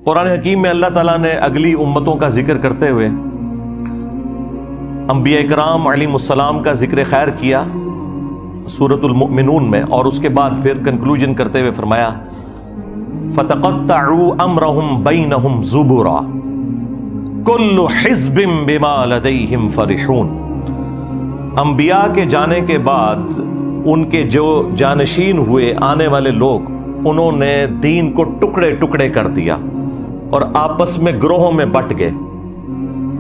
قرآن حکیم میں اللہ تعالیٰ نے اگلی امتوں کا ذکر کرتے ہوئے انبیاء کرام علیہم السلام کا ذکر خیر کیا سورۃ المؤمنون میں، اور اس کے بعد پھر کنکلوژن کرتے ہوئے فرمایا فَتَقَطَّعُوا أَمْرَهُمْ بَيْنَهُمْ زُبُرًا كُلُّ حِزْبٍ بِمَا لَدَيْهِمْ فَرِحُونَ۔ انبیاء کے جانے کے بعد ان کے جو جانشین ہوئے آنے والے لوگ، انہوں نے دین کو ٹکڑے ٹکڑے کر دیا اور آپس میں گروہوں میں بٹ گئے۔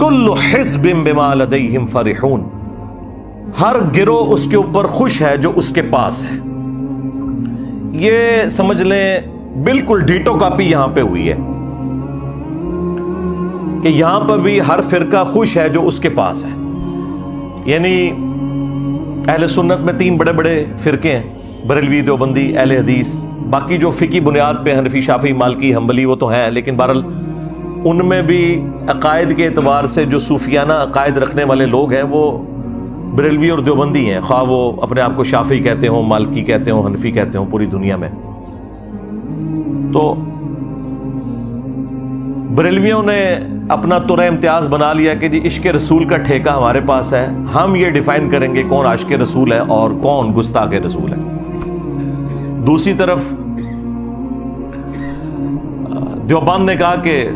کل حزب بما لدیہم فرحون، ہر گروہ اس کے اوپر خوش ہے جو اس کے پاس ہے۔ یہ سمجھ لیں بالکل ڈیٹو کاپی یہاں پہ ہوئی ہے کہ یہاں پر بھی ہر فرقہ خوش ہے جو اس کے پاس ہے۔ یعنی اہل سنت میں 3 بڑے بڑے فرقے ہیں، بریلوی، دیوبندی، اہل حدیث۔ باقی جو فقہی بنیاد پہ حنفی، شافعی، مالکی، حنبلی وہ تو ہیں، لیکن بہرحال ان میں بھی عقائد کے اعتبار سے جو صوفیانہ عقائد رکھنے والے لوگ ہیں وہ بریلوی اور دیوبندی ہیں، خواہ وہ اپنے آپ کو شافعی کہتے ہوں، مالکی کہتے ہوں، حنفی کہتے ہوں پوری دنیا میں۔ تو بریلویوں نے اپنا ترہ امتیاز بنا لیا کہ جی عشق رسول کا ٹھیکہ ہمارے پاس ہے، ہم یہ ڈیفائن کریں گے کون عاشق رسول ہے اور کون گستاخ رسول ہے۔ دوسری طرف دیوبند نے کہا کہ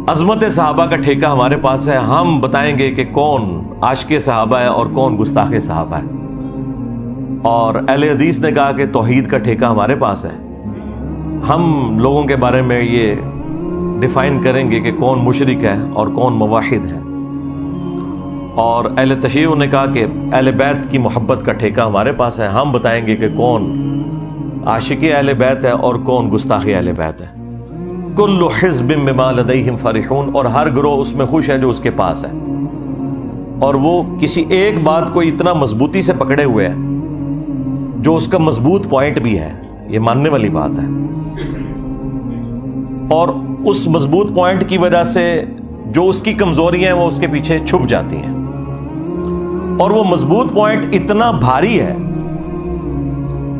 عظمت صحابہ کا ٹھیکہ ہمارے پاس ہے، ہم بتائیں گے کہ کون عاشق صحابہ ہے اور کون گستاخ صحابہ ہے۔ اور اہل حدیث نے کہا کہ توحید کا ٹھیکہ ہمارے پاس ہے، ہم لوگوں کے بارے میں یہ ڈیفائن کریں گے کہ کون مشرک ہے اور کون موحد ہے۔ اور اہل تشیع نے کہا کہ اہل بیت کی محبت کا ٹھیکہ ہمارے پاس ہے، ہم بتائیں گے کہ کون عاشق اہل بیت ہے اور کون گستاخ اہل بیت ہے۔ کل حزب بما لدیہم فرحون، اور ہر گروہ اس میں خوش ہے جو اس کے پاس ہے، اور وہ کسی ایک بات کو اتنا مضبوطی سے پکڑے ہوئے ہے جو اس کا مضبوط پوائنٹ بھی ہے، یہ ماننے والی بات ہے۔ اور اس مضبوط پوائنٹ کی وجہ سے جو اس کی کمزوریاں ہیں وہ اس کے پیچھے چھپ جاتی ہیں، اور وہ مضبوط پوائنٹ اتنا بھاری ہے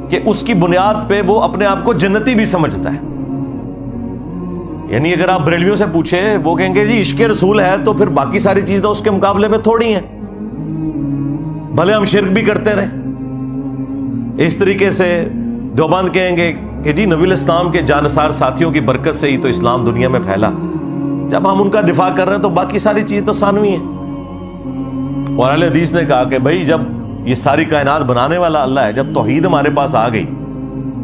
کہ اس کی بنیاد پہ وہ اپنے آپ کو جنتی بھی سمجھتا ہے۔ یعنی اگر آپ بریلویوں سے پوچھیں، وہ کہیں گے جی عشق رسول ہے تو پھر باقی ساری چیزیں اس کے مقابلے میں تھوڑی ہیں، بھلے ہم شرک بھی کرتے رہیں۔ اس طریقے سے دیوبند کہیں گے کہ جی نبی الاسلام کے جانثار ساتھیوں کی برکت سے ہی تو اسلام دنیا میں پھیلا، جب ہم ان کا دفاع کر رہے ہیں تو باقی ساری چیز تو ثانوی ہیں۔ اور اہل حدیث نے کہا کہ بھائی جب یہ ساری کائنات بنانے والا اللہ ہے، جب توحید ہمارے پاس آ گئی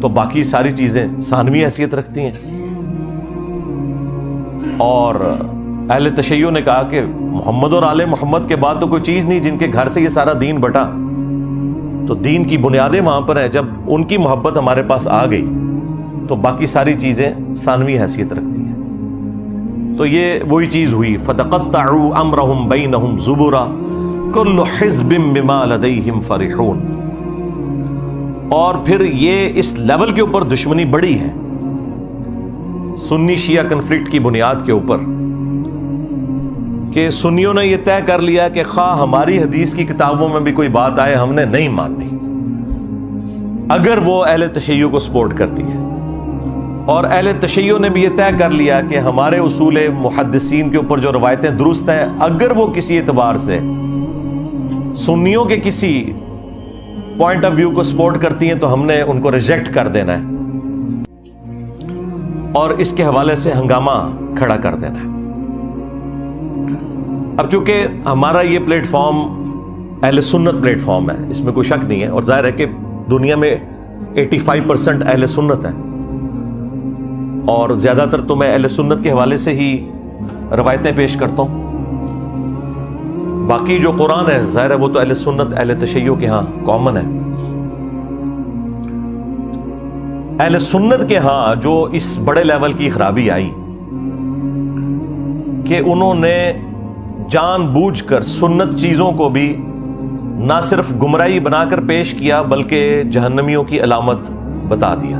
تو باقی ساری چیزیں ثانوی حیثیت رکھتی ہیں۔ اور اہل تشیع نے کہا کہ محمد اور آل محمد کے بعد تو کوئی چیز نہیں جن کے گھر سے یہ سارا دین بٹا، تو دین کی بنیادیں وہاں پر ہیں، جب ان کی محبت ہمارے پاس آ گئی تو باقی ساری چیزیں ثانوی حیثیت رکھتی ہیں۔ تو یہ وہی چیز ہوئی، فَتَقَطَّعُوا أَمْرَهُمْ بَيْنَهُمْ زُبُرًا كُلُّ حِزْبٍ بِمَا لَدَيْهِمْ فَرِحُونَ۔ اور پھر یہ اس لیول کے اوپر دشمنی بڑی ہے، سنی شیعہ کنفلکٹ کی بنیاد کے اوپر، کہ سنیوں نے یہ طے کر لیا کہ خواہ ہماری حدیث کی کتابوں میں بھی کوئی بات آئے ہم نے نہیں ماننی، اگر وہ اہل تشیع کو سپورٹ کرتی ہے۔ اور اہل تشیع نے بھی یہ طے کر لیا کہ ہمارے اصول محدثین کے اوپر جو روایتیں درست ہیں، اگر وہ کسی اعتبار سے سنیوں کے کسی پوائنٹ آف ویو کو سپورٹ کرتی ہیں تو ہم نے ان کو ریجیکٹ کر دینا ہے اور اس کے حوالے سے ہنگامہ کھڑا کر دینا ہے۔ اب چونکہ ہمارا یہ پلیٹ فارم اہل سنت پلیٹ فارم ہے، اس میں کوئی شک نہیں ہے، اور ظاہر ہے کہ دنیا میں 85% اہل سنت ہے، اور زیادہ تر تو میں اہل سنت کے حوالے سے ہی روایتیں پیش کرتا ہوں۔ باقی جو قرآن ہے ظاہر ہے وہ تو اہل سنت اہل تشیع کے ہاں کامن ہے۔ اہل سنت کے ہاں جو اس بڑے لیول کی خرابی آئی کہ انہوں نے جان بوجھ کر سنت چیزوں کو بھی نہ صرف گمراہی بنا کر پیش کیا بلکہ جہنمیوں کی علامت بتا دیا۔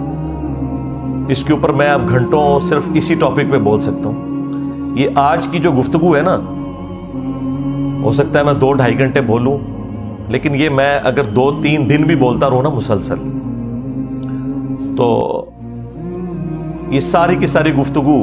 اس کے اوپر میں اب گھنٹوں صرف اسی ٹاپک پہ بول سکتا ہوں۔ یہ آج کی جو گفتگو ہے نا، ہو سکتا ہے میں 2-2.5 گھنٹے بولوں، لیکن یہ میں اگر 2-3 دن بھی بولتا رہوں نا مسلسل، تو یہ ساری کی ساری گفتگو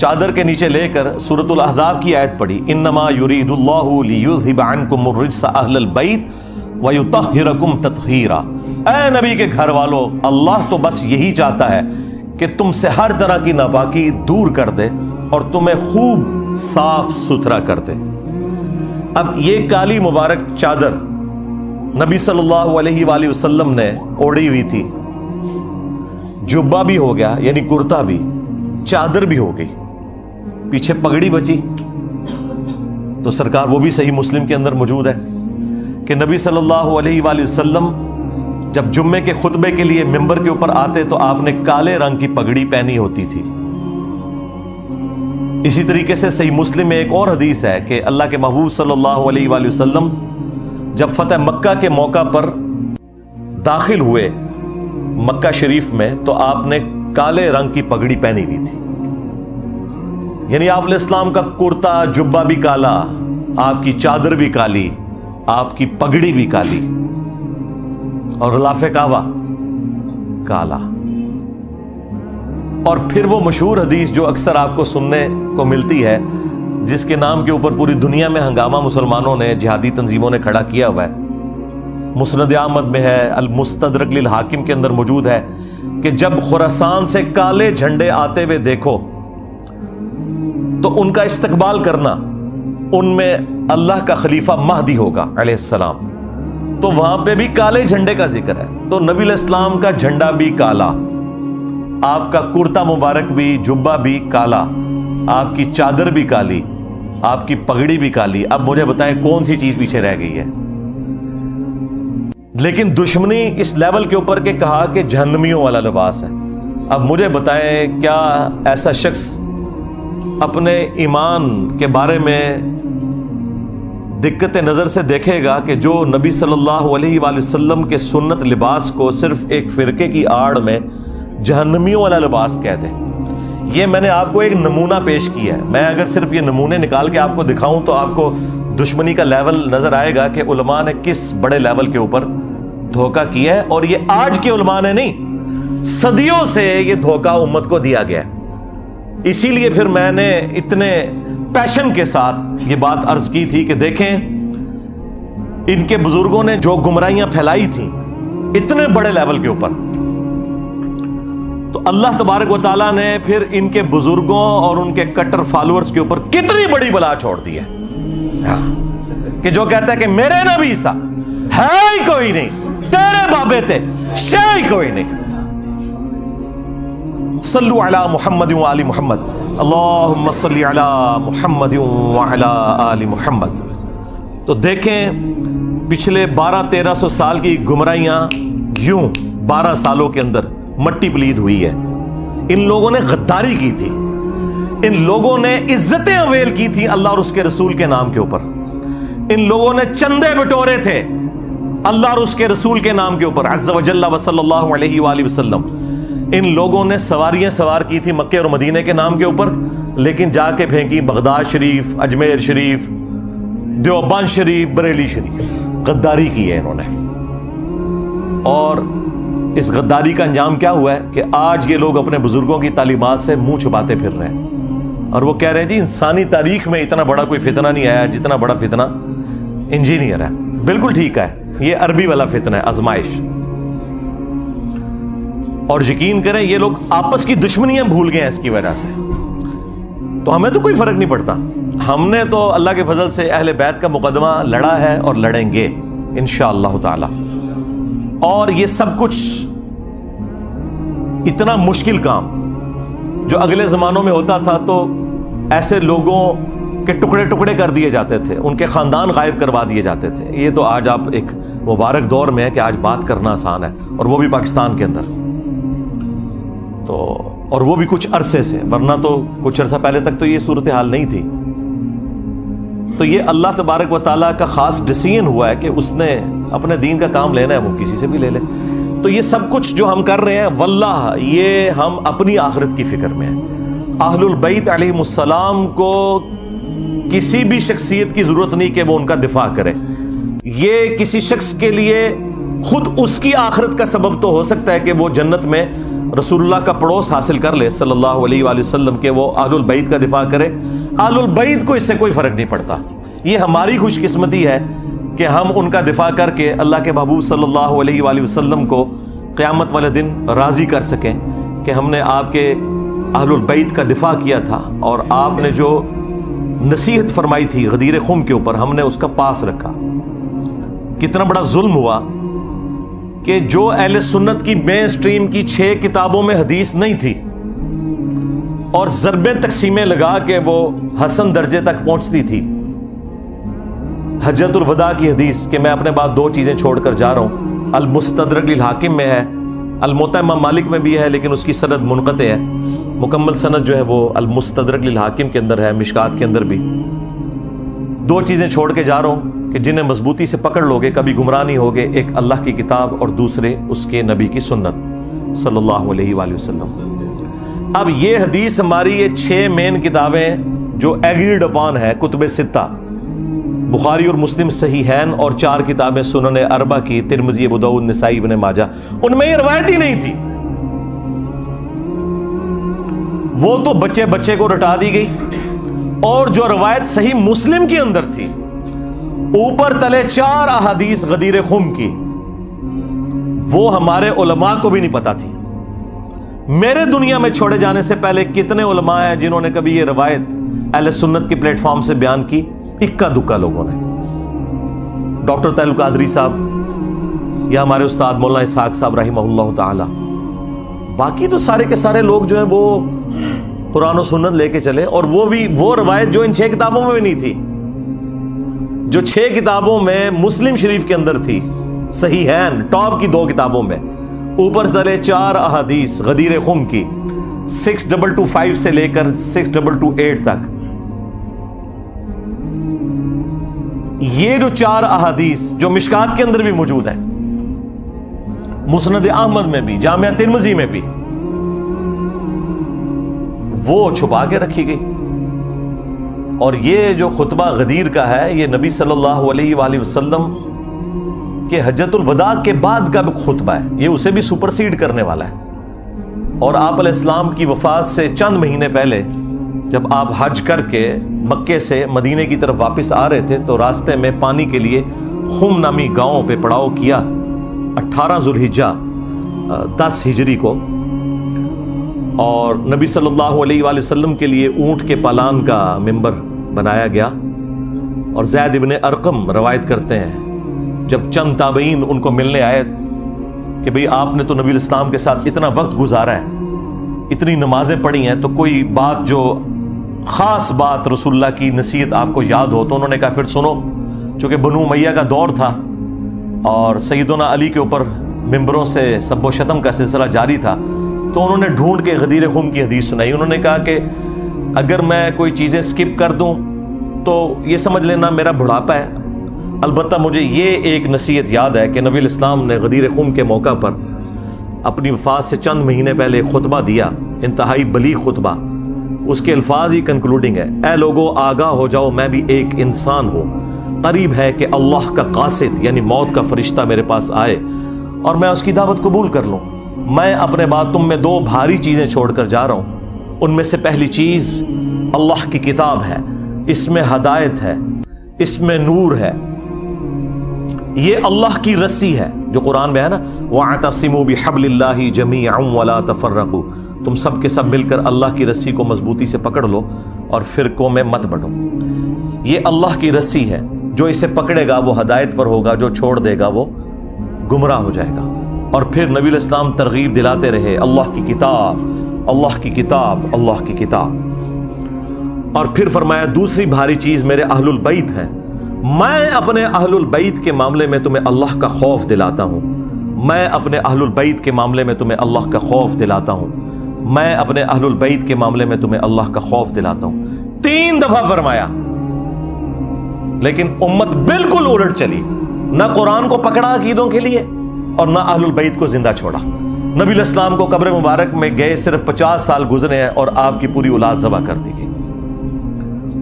چادر کے نیچے لے کر سورۃ الاحزاب کی آیت پڑھی، انما یرید اللہ لیذھب عنکم الرجس اہل البیت ویطہرکم تطہیرا۔ اے نبی کے گھر والوں، اللہ تو بس یہی چاہتا ہے کہ تم سے ہر طرح کی ناپاکی دور کر دے اور تمہیں خوب صاف ستھرا کر دے۔ اب یہ کالی مبارک چادر نبی صلی اللہ علیہ وآلہ وسلم نے اوڑھی ہوئی تھی، جبہ بھی ہو گیا یعنی کرتا بھی، چادر بھی ہو گئی، پیچھے پگڑی بچی۔ تو سرکار وہ بھی صحیح مسلم کے اندر موجود ہے کہ نبی صلی اللہ علیہ وآلہ وسلم جب جمعے کے خطبے کے لیے ممبر کے اوپر آتے تو آپ نے کالے رنگ کی پگڑی پہنی ہوتی تھی۔ اسی طریقے سے صحیح مسلم میں ایک اور حدیث ہے کہ اللہ کے محبوب صلی اللہ علیہ وآلہ وسلم جب فتح مکہ کے موقع پر داخل ہوئے مکہ شریف میں تو آپ نے کالے رنگ کی پگڑی پہنی ہوئی تھی، یعنی آپ علیہ السلام کا کرتا جبہ بھی کالا، آپ کی چادر بھی کالی، آپ کی پگڑی بھی کالی، اور غلاف کعبہ کالا۔ اور پھر وہ مشہور حدیث جو اکثر آپ کو سننے کو ملتی ہے، جس کے نام کے اوپر پوری دنیا میں ہنگامہ مسلمانوں نے، جہادی تنظیموں نے کھڑا کیا ہوا ہے، مسند احمد میں ہے، المستدرک للحاکم کے اندر موجود ہے کہ جب خراسان سے کالے جھنڈے آتے ہوئے دیکھو تو ان کا استقبال کرنا، ان میں اللہ کا خلیفہ مہدی ہوگا علیہ السلام، تو وہاں پہ بھی کالے جھنڈے کا ذکر ہے۔ تو نبی علیہ السلام کا جھنڈا بھی کالا، آپ کا کرتا مبارک بھی، جبہ بھی کالا، آپ کی چادر بھی کالی، آپ کی پگڑی بھی کالی۔ اب مجھے بتائیں کون سی چیز پیچھے رہ گئی ہے؟ لیکن دشمنی اس لیول کے اوپر کہ کہا کہ جہنمیوں والا لباس ہے۔ اب مجھے بتائیں کیا ایسا شخص اپنے ایمان کے بارے میں دقت نظر سے دیکھے گا کہ جو نبی صلی اللہ علیہ وآلہ وسلم کے سنت لباس کو صرف ایک فرقے کی آڑ میں جہنمیوں والا لباس کہہ دے؟ یہ میں نے آپ کو ایک نمونہ پیش کیا ہے۔ میں اگر صرف یہ نمونے نکال کے آپ کو دکھاؤں تو آپ کو دشمنی کا لیول نظر آئے گا کہ علماء نے کس بڑے لیول کے اوپر دھوکہ کیا ہے، اور یہ آج کے علماء نے نہیں، صدیوں سے یہ دھوکہ امت کو دیا گیا ہے۔ اسی لیے پھر میں نے اتنے پیشن کے ساتھ یہ بات عرض کی تھی کہ دیکھیں ان کے بزرگوں نے جو گمراہیاں پھیلائی تھیں اتنے بڑے لیول کے اوپر، تو اللہ تبارک و تعالیٰ نے پھر ان کے بزرگوں اور ان کے کٹر فالوورز کے اوپر کتنی بڑی بلا چھوڑ دی ہے کہ جو کہتا ہے کہ میرے نبی سا ہے ہی کوئی نہیں، تیرے بابے تھے شے ہی کوئی نہیں۔ صلو علی محمد و آل محمد، اللہم صلی علی محمد و علی آل محمد۔ تو دیکھیں پچھلے 1200-1300 سال کی گمراہیاں یوں 12 سالوں کے اندر مٹی پلید ہوئی ہے۔ ان لوگوں نے غداری کی تھی، ان لوگوں نے عزتیں اویل کی تھی اللہ اور اس کے رسول کے نام کے اوپر، ان لوگوں نے چندے بٹورے تھے اللہ اور اس کے رسول کے نام کے اوپر عز و جل و صلی اللہ علیہ وآلہ وسلم۔ ان لوگوں نے سواریاں سوار کی تھی مکے اور مدینہ کے نام کے اوپر، لیکن جا کے پھینکی بغداد شریف، اجمیر شریف، دیوبند شریف، بریلی شریف۔ غداری کی ہے انہوں نے، اور اس غداری کا انجام کیا ہوا ہے کہ آج یہ لوگ اپنے بزرگوں کی تعلیمات سے منہ چھپاتے پھر رہے ہیں، اور وہ کہہ رہے ہیں جی انسانی تاریخ میں اتنا بڑا کوئی فتنہ نہیں آیا جتنا بڑا فتنہ انجینئر ہے۔ بالکل ٹھیک ہے، یہ عربی والا فتنہ ہے، آزمائش۔ اور یقین کریں یہ لوگ آپس کی دشمنیاں بھول گئے ہیں اس کی وجہ سے۔ تو ہمیں تو کوئی فرق نہیں پڑتا، ہم نے تو اللہ کے فضل سے اہل بیت کا مقدمہ لڑا ہے اور لڑیں گے انشاءاللہ تعالی۔ اور یہ سب کچھ اتنا مشکل کام جو اگلے زمانوں میں ہوتا تھا تو ایسے لوگوں کے ٹکڑے ٹکڑے کر دیے جاتے تھے، ان کے خاندان غائب کروا دیے جاتے تھے۔ یہ تو آج آپ ایک مبارک دور میں ہے کہ آج بات کرنا آسان ہے، اور وہ بھی پاکستان کے اندر، تو اور وہ بھی کچھ عرصے سے، ورنہ تو کچھ عرصہ پہلے تک تو یہ صورتحال نہیں تھی۔ تو یہ اللہ تبارک و تعالیٰ کا خاص ڈیسیژن ہوا ہے کہ اس نے اپنے دین کا کام لینا ہے، وہ کسی سے بھی لے لے۔ تو یہ سب کچھ جو ہم کر رہے ہیں واللہ یہ ہم اپنی آخرت کی فکر میں ہیں۔ اہل البیت علیہم السلام کو کسی بھی شخصیت کی ضرورت نہیں کہ وہ ان کا دفاع کرے، یہ کسی شخص کے لیے خود اس کی آخرت کا سبب تو ہو سکتا ہے کہ وہ جنت میں رسول اللہ کا پڑوس حاصل کر لے صلی اللہ علیہ وآلہ وسلم کہ وہ اہل البیت کا دفاع کرے، اہل البیت کو اس سے کوئی فرق نہیں پڑتا. یہ ہماری خوش قسمتی ہے کہ ہم ان کا دفاع کر کے اللہ کے محبوب صلی اللہ علیہ وآلہ وسلم کو قیامت والے دن راضی کر سکیں کہ ہم نے آپ کے اہل البیت کا دفاع کیا تھا، اور آپ نے جو نصیحت فرمائی تھی غدیر خم کے اوپر ہم نے اس کا پاس رکھا. کتنا بڑا ظلم ہوا کہ جو اہل سنت کی مین سٹریم کی 6 کتابوں میں حدیث نہیں تھی اور ضربیں تقسیمیں لگا کے وہ حسن درجے تک پہنچتی تھی. حجۃ الوداع کی حدیث کہ میں اپنے بعد 2 چیزیں چھوڑ کر جا رہا ہوں، المستدرک للحاکم میں ہے، الموطا امام مالک میں بھی ہے لیکن اس کی سند منقطع ہے، مکمل سند جو ہے وہ المستدرک للحاکم کے اندر ہے، مشکات کے اندر بھی. 2 چیزیں چھوڑ کے جا رہا ہوں کہ جنہیں مضبوطی سے پکڑ لوگے کبھی گمراہ نہیں ہوگے، ایک اللہ کی کتاب اور دوسرے اس کے نبی کی سنت صلی اللہ علیہ وآلہ وسلم. اب یہ حدیث ہماری یہ 6 مین کتابیں جو ایگریڈ اپان ہے، کتب 6 بخاری اور مسلم صحیحین اور 4 کتابیں سنن اربع کی، ترمذی، ابو داؤد، نسائی، ابن ماجہ، ان میں یہ روایت ہی نہیں تھی. وہ تو بچے بچے کو رٹا دی گئی، اور جو روایت صحیح مسلم کے اندر تھی اوپر تلے 4 احادیث غدیر خم کی، وہ ہمارے علماء کو بھی نہیں پتا تھی. میرے دنیا میں چھوڑے جانے سے پہلے کتنے علماء ہیں جنہوں نے کبھی یہ روایت اہل سنت کے پلیٹ فارم سے بیان کی؟ اکا دکا لوگوں نے. ڈاکٹر طاہر القادری صاحب یا ہمارے استاد مولانا اسحاق صاحب رحمہ اللہ تعالی. باقی تو سارے کے سارے لوگ جو ہیں وہ قرآن و سنت لے کے چلے، اور وہ بھی وہ روایت جو ان 6 کتابوں میں بھی نہیں تھی، جو 6 کتابوں میں مسلم شریف کے اندر تھی، صحیحین ٹاپ کی 2 کتابوں میں، اوپر تلے 4 احادیث غدیر خم کی 6225 سے لے کر 6228 تک. یہ جو 4 احادیث جو مشکات کے اندر بھی موجود ہیں، مسند احمد میں بھی، جامعہ ترمذی میں بھی، وہ چھپا کے رکھی گئی. اور یہ جو خطبہ غدیر کا ہے یہ نبی صلی اللہ علیہ وآلہ وسلم کہ حجۃ الوداع کے بعد کا خطبہ ہے، یہ اسے بھی سپرسیڈ کرنے والا ہے. اور آپ علیہ السلام کی وفات سے چند مہینے پہلے جب آپ حج کر کے مکے سے مدینے کی طرف واپس آ رہے تھے تو راستے میں پانی کے لیے خم نامی گاؤں پہ پڑاؤ کیا 18 ذوالحجہ 10 ہجری کو، اور نبی صلی اللہ علیہ وآلہ وسلم کے لیے اونٹ کے پالان کا منبر بنایا گیا. اور زید ابن ارقم روایت کرتے ہیں جب چند تابعین ان کو ملنے آئے کہ بھئی آپ نے تو نبی الاسلام کے ساتھ اتنا وقت گزارا ہے، اتنی نمازیں پڑھی ہیں، تو کوئی بات جو خاص بات رسول اللہ کی نصیحت آپ کو یاد ہو. تو انہوں نے کہا پھر سنو. چونکہ بنو امیہ کا دور تھا اور سیدنا علی کے اوپر ممبروں سے سب و شتم کا سلسلہ جاری تھا، تو انہوں نے ڈھونڈ کے غدیر خم کی حدیث سنائی. انہوں نے کہا کہ اگر میں کوئی چیزیں سکپ کر دوں تو یہ سمجھ لینا میرا بڑھاپا ہے. البتہ مجھے یہ ایک نصیحت یاد ہے کہ نبی الاسلام نے غدیر خم کے موقع پر اپنی وفات سے چند مہینے پہلے ایک خطبہ دیا، انتہائی بلیغ خطبہ. اس کے الفاظ ہی کنکلوڈنگ ہے، اے لوگو آگاہ ہو جاؤ میں بھی ایک انسان ہوں، قریب ہے کہ اللہ کا قاصد یعنی موت کا فرشتہ میرے پاس آئے اور میں اس کی دعوت قبول کر لوں. میں اپنے بعد تم میں 2 بھاری چیزیں چھوڑ کر جا رہا ہوں. ان میں سے پہلی چیز اللہ کی کتاب ہے، اس میں ہدایت ہے، اس میں نور ہے. یہ اللہ کی رسی ہے جو قرآن میں ہے نا، وَاعْتَصِمُوا بِحَبْلِ اللَّهِ جَمِيعًا وَلَا تَفَرَّقُوا، تم سب کے سب مل کر اللہ کی رسی کو مضبوطی سے پکڑ لو اور فرقوں میں مت بٹو. یہ اللہ کی رسی ہے، جو اسے پکڑے گا وہ ہدایت پر ہوگا، جو چھوڑ دے گا وہ گمراہ ہو جائے گا. اور پھر نبی علیہ السلام ترغیب دلاتے رہے، اللہ کی کتاب، اللہ کی کتاب، اللہ کی کتاب. اور پھر فرمایا دوسری بھاری چیز میرے اہل البیت ہیں، میں اپنے اہل البیت کے معاملے میں تمہیں اللہ کا خوف دلاتا ہوں، میں اپنے اہل البیت کے معاملے میں تمہیں اللہ کا خوف دلاتا ہوں، میں اپنے اہل البیت کے معاملے میں تمہیں اللہ کا خوف دلاتا ہوں. 3 دفعہ فرمایا. لیکن امت بالکل الٹ چلی، نہ قرآن کو پکڑا عقیدوں کے لیے اور نہ اہل البیت کو زندہ چھوڑا. نبی علیہ السلام کو قبر مبارک میں گئے صرف 50 سال گزرے ہیں اور آپ کی پوری اولاد ذبح کر دی گئی.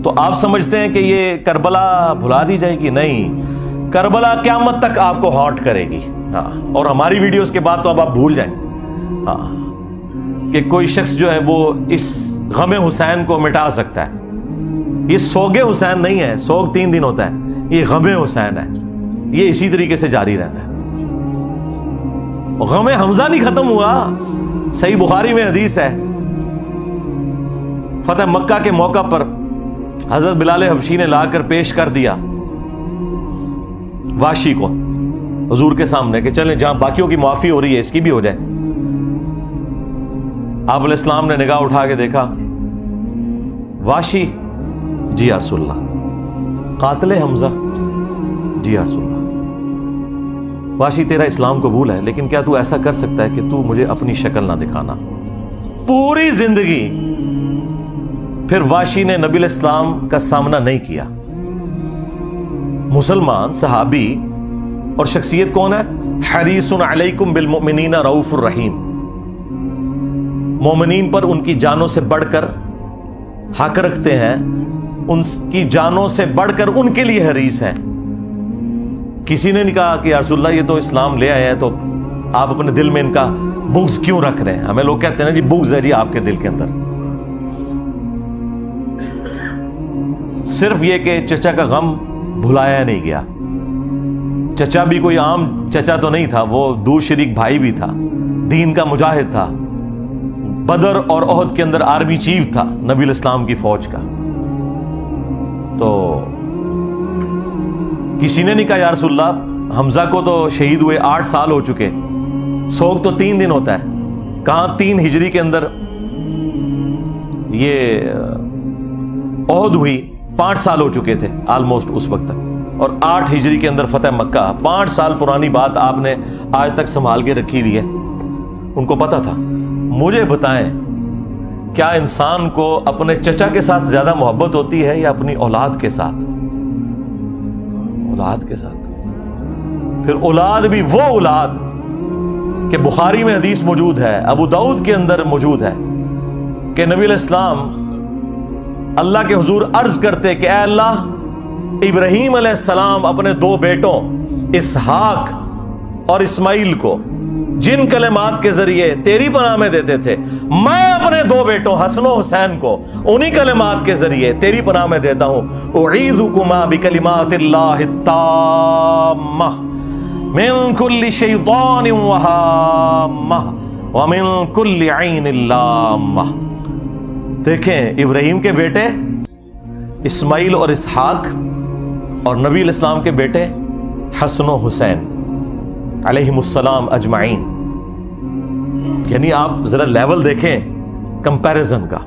تو آپ سمجھتے ہیں کہ یہ کربلا بھلا دی جائے گی؟ نہیں، کربلا قیامت تک آپ کو ہانٹ کرے گی. ہاں، اور ہماری ویڈیوز کے بعد تو اب آپ بھول جائیں. ہاں، کہ کوئی شخص جو ہے وہ اس غم حسین کو مٹا سکتا ہے. یہ سوگ حسین نہیں ہے، سوگ 3 دن ہوتا ہے، یہ غم حسین ہے، یہ اسی طریقے سے جاری رہنا ہے. غم حمزہ نہیں ختم ہوا. صحیح بخاری میں حدیث ہے، فتح مکہ کے موقع پر حضرت بلال حبشی نے لا کر پیش کر دیا واشی کو حضور کے سامنے کہ چلیں جہاں باقیوں کی معافی ہو رہی ہے اس کی بھی ہو جائے. آپ علیہ السلام نے نگاہ اٹھا کے دیکھا، واشی، جی یا رسول اللہ. قاتل حمزہ، جی یا رسول اللہ. واشی تیرا اسلام قبول ہے، لیکن کیا تو ایسا کر سکتا ہے کہ تو مجھے اپنی شکل نہ دکھانا؟ پوری زندگی پھر واشی نے نبی علیہ السلام کا سامنا نہیں کیا. مسلمان صحابی اور شخصیت کون ہے؟ حریص علیکم بالمؤمنین رؤوف الرحیم. مومنین پر ان کی جانوں سے بڑھ کر حق رکھتے ہیں، ان کی جانوں سے بڑھ کر ان کے لیے حریص ہیں. کسی نے نہیں کہا کہ یا رسول اللہ یہ تو اسلام لے آئے ہیں تو آپ اپنے دل میں ان کا بغض کیوں رکھ رہے ہیں؟ ہمیں لوگ کہتے ہیں نا جی بغض ہے جی آپ کے دل کے اندر. صرف یہ کہ چچا کا غم بھلایا نہیں گیا. چچا بھی کوئی عام چچا تو نہیں تھا، وہ دو شریک بھائی بھی تھا، دین کا مجاہد تھا، بدر اور احد کے اندر آرمی چیف تھا نبی الاسلام کی فوج کا. تو کسی نے نہیں کہا یا رسول اللہ حمزہ کو تو شہید ہوئے 8 سال ہو چکے، سوگ تو 3 دن ہوتا ہے. کہاں 3 ہجری کے اندر یہ احد ہوئی، 5 سال ہو چکے تھے آلموسٹ اس وقت تک، اور 8 ہجری کے اندر فتح مکہ. 5 سال پرانی بات آپ نے آج تک سنبھال کے رکھی ہوئی ہے. ان کو پتا تھا. مجھے بتائیں کیا انسان کو اپنے چچا کے ساتھ زیادہ محبت ہوتی ہے یا اپنی اولاد کے ساتھ؟ اولاد کے ساتھ. پھر اولاد بھی وہ اولاد کہ بخاری میں حدیث موجود ہے، ابو داؤد کے اندر موجود ہے کہ نبی علیہ السلام اللہ کے حضور عرض کرتے کہ اے اللہ، ابراہیم علیہ السلام اپنے 2 بیٹوں اسحاق اور اسماعیل کو جن کلمات کے ذریعے تیری پناہ میں دیتے تھے، میں اپنے 2 بیٹوں حسن و حسین کو انہی کلمات کے ذریعے تیری پناہ میں دیتا ہوں. اعیذکما بکلمات اللہ التامہ من کل شیطان وہامہ ومن کل عین لامہ. دیکھیں ابراہیم کے بیٹے اسماعیل اور اسحاق اور نبی علیہ السلام کے بیٹے حسن و حسین علیہم السلام اجمعین. یعنی آپ ذرا لیول دیکھیں کمپیریزن کا.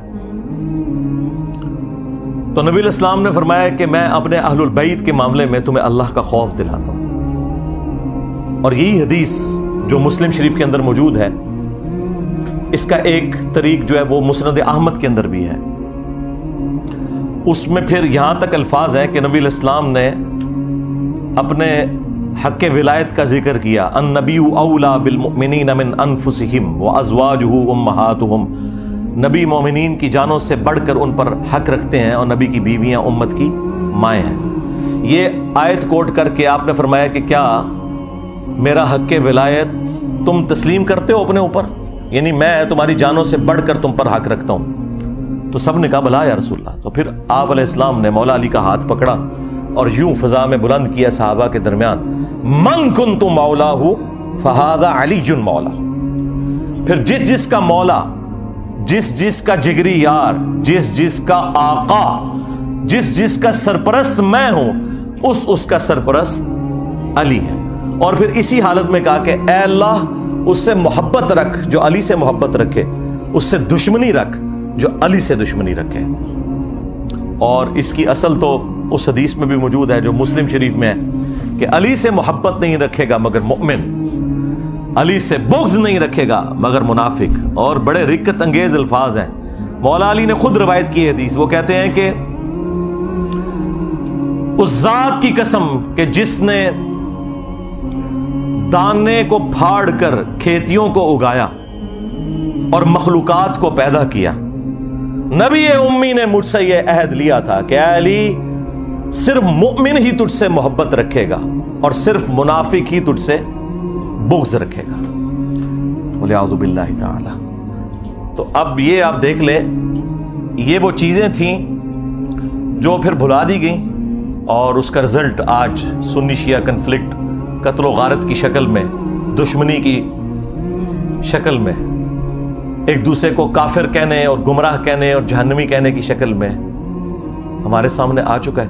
تو نبی علیہ السلام نے فرمایا کہ میں اپنے اہل البیت کے معاملے میں تمہیں اللہ کا خوف دلاتا ہوں. اور یہی حدیث جو مسلم شریف کے اندر موجود ہے، اس کا ایک طریق جو ہے وہ مسند احمد کے اندر بھی ہے. اس میں پھر یہاں تک الفاظ ہیں کہ نبی علیہ السلام نے اپنے حق ولایت کا ذکر کیا. النبی اولا بالمؤمنین من انفسہم وازواجہ امہاتہم. نبی مومنین کی جانوں سے بڑھ کر ان پر حق رکھتے ہیں اور نبی کی بیویاں امت کی مائیں ہیں. یہ آیت کوٹ کر کے آپ نے فرمایا کہ کیا میرا حق ولایت تم تسلیم کرتے ہو اپنے اوپر؟ یعنی میں تمہاری جانوں سے بڑھ کر تم پر حق رکھتا ہوں. تو سب نے کہا بلا یا رسول اللہ. تو پھر آپ علیہ السلام نے مولا علی کا ہاتھ پکڑا اور یوں فضا میں بلند کیا صحابہ کے درمیان، من کنت مولاہ فہذا علی مولا. پھر جس جس کا مولا، جس جس کا جگری یار، جس جس کا آقا، جس جس کا سرپرست میں ہوں، اس کا سرپرست علی ہے. اور پھر اسی حالت میں کہا کہ اے اللہ اس سے محبت رکھ جو علی سے محبت رکھے، اس سے دشمنی رکھ جو علی سے دشمنی رکھے. اور اس کی اصل تو اس حدیث میں بھی موجود ہے جو مسلم شریف میں ہے کہ علی سے محبت نہیں رکھے گا مگر مؤمن، علی سے بغض نہیں رکھے گا مگر منافق. اور بڑے رقت انگیز الفاظ ہیں. مولا علی نے خود روایت کی حدیث. وہ کہتے ہیں کہ اس ذات کی قسم کہ جس نے دانے کو پھاڑ کر کھیتیوں کو اگایا اور مخلوقات کو پیدا کیا، نبی امی نے مجھ سے یہ عہد لیا تھا کہ اے علی صرف مومن ہی تجھ سے محبت رکھے گا اور صرف منافق ہی تجھ سے بغض رکھے گا. وَلِعَوْذُ بِاللَّهِ تَعَالَى. تو اب یہ آپ دیکھ لیں، یہ وہ چیزیں تھیں جو پھر بھلا دی گئیں، اور اس کا رزلٹ آج سنی شیعہ کنفلکٹ، قتل و غارت کی شکل میں، دشمنی کی شکل میں، ایک دوسرے کو کافر کہنے اور گمراہ کہنے اور جہنمی کہنے کی شکل میں ہمارے سامنے آ چکا ہے۔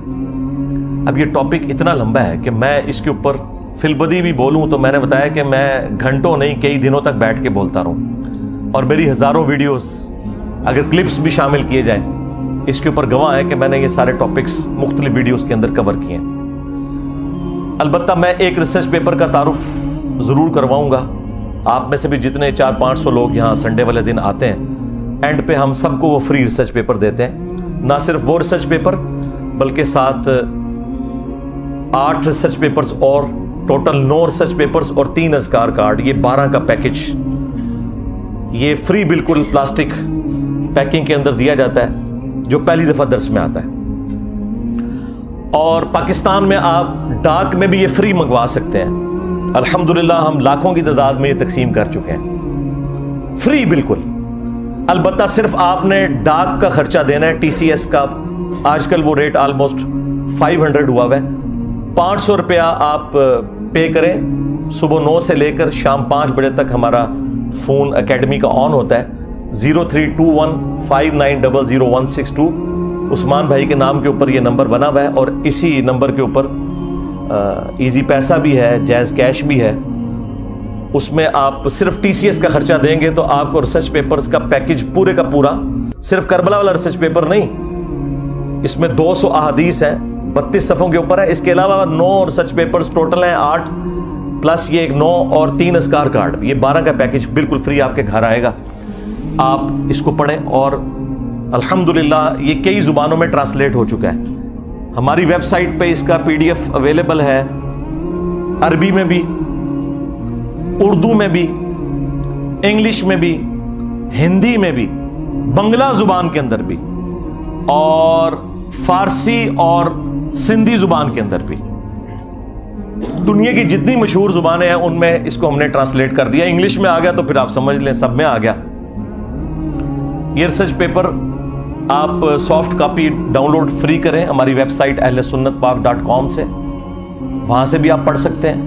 اب یہ ٹاپک اتنا لمبا ہے کہ میں اس کے اوپر فی البدی بھی بولوں تو میں نے بتایا کہ میں گھنٹوں نہیں کئی دنوں تک بیٹھ کے بولتا رہوں، اور میری ہزاروں ویڈیوز اگر کلپس بھی شامل کیے جائیں اس کے اوپر گواہ ہے کہ میں نے یہ سارے ٹاپکس مختلف ویڈیوز کے اندر کور کیے ہیں۔ البتہ میں ایک ریسرچ پیپر کا تعارف ضرور کرواؤں گا، آپ میں سے بھی جتنے 400-500 لوگ یہاں سنڈے والے دن آتے ہیں، اینڈ پہ ہم سب کو وہ فری ریسرچ پیپر دیتے ہیں، نہ صرف وہ ریسرچ پیپر بلکہ ساتھ 8 ریسرچ پیپرز اور ٹوٹل 9 ریسرچ پیپرز اور 3 اذکار کارڈ، یہ 12 کا پیکج یہ فری بالکل پلاسٹک پیکنگ کے اندر دیا جاتا ہے، جو پہلی دفعہ درس میں آتا ہے۔ اور پاکستان میں آپ ڈاک میں بھی یہ فری منگوا سکتے ہیں، الحمدللہ ہم لاکھوں کی تعداد میں یہ تقسیم کر چکے ہیں، فری بالکل۔ البتہ صرف آپ نے ڈاک کا خرچہ دینا ہے، ٹی سی ایس کا آج کل وہ ریٹ آلموسٹ 500 ہوا ہے، 500 روپیہ آپ پے کریں، صبح 9 سے لے کر شام 5 بجے تک ہمارا فون اکیڈمی کا آن ہوتا ہے، 032159000162، عثمان بھائی کے نام کے اوپر یہ نمبر بنا ہوا ہے، اور اسی نمبر کے اوپر ایزی پیسہ بھی ہے، جائز کیش بھی ہے، اس میں آپ صرف ٹی سی ایس کا خرچہ دیں گے تو آپ کو ریسرچ پیپرز کا پیکج پورے کا پورا، صرف کربلا والا ریسرچ پیپر نہیں، اس میں 200 احادیث ہیں، 32 صفحوں کے اوپر ہے، اس کے علاوہ 9 ریسرچ پیپرز ٹوٹل ہیں 8 پلس یہ ایک 9 اور 3 اذکار کارڈ، یہ 12 کا پیکج بالکل فری آپ کے گھر آئے گا، آپ اس کو پڑھیں۔ اور الحمدللہ یہ کئی زبانوں میں ٹرانسلیٹ ہو چکا ہے، ہماری ویب سائٹ پہ اس کا PDF اویلیبل ہے، عربی میں بھی، اردو میں بھی، انگلش میں بھی، ہندی میں بھی، بنگلہ زبان کے اندر بھی، اور فارسی اور سندھی زبان کے اندر بھی، دنیا کی جتنی مشہور زبانیں ہیں ان میں اس کو ہم نے ٹرانسلیٹ کر دیا۔ انگلش میں آ گیا تو پھر آپ سمجھ لیں سب میں آ گیا۔ یہ ریسرچ پیپر آپ soft copy download free کریں ہماری ویب سائٹ ahlsunnatpak.com سے، وہاں سے بھی آپ پڑھ سکتے ہیں،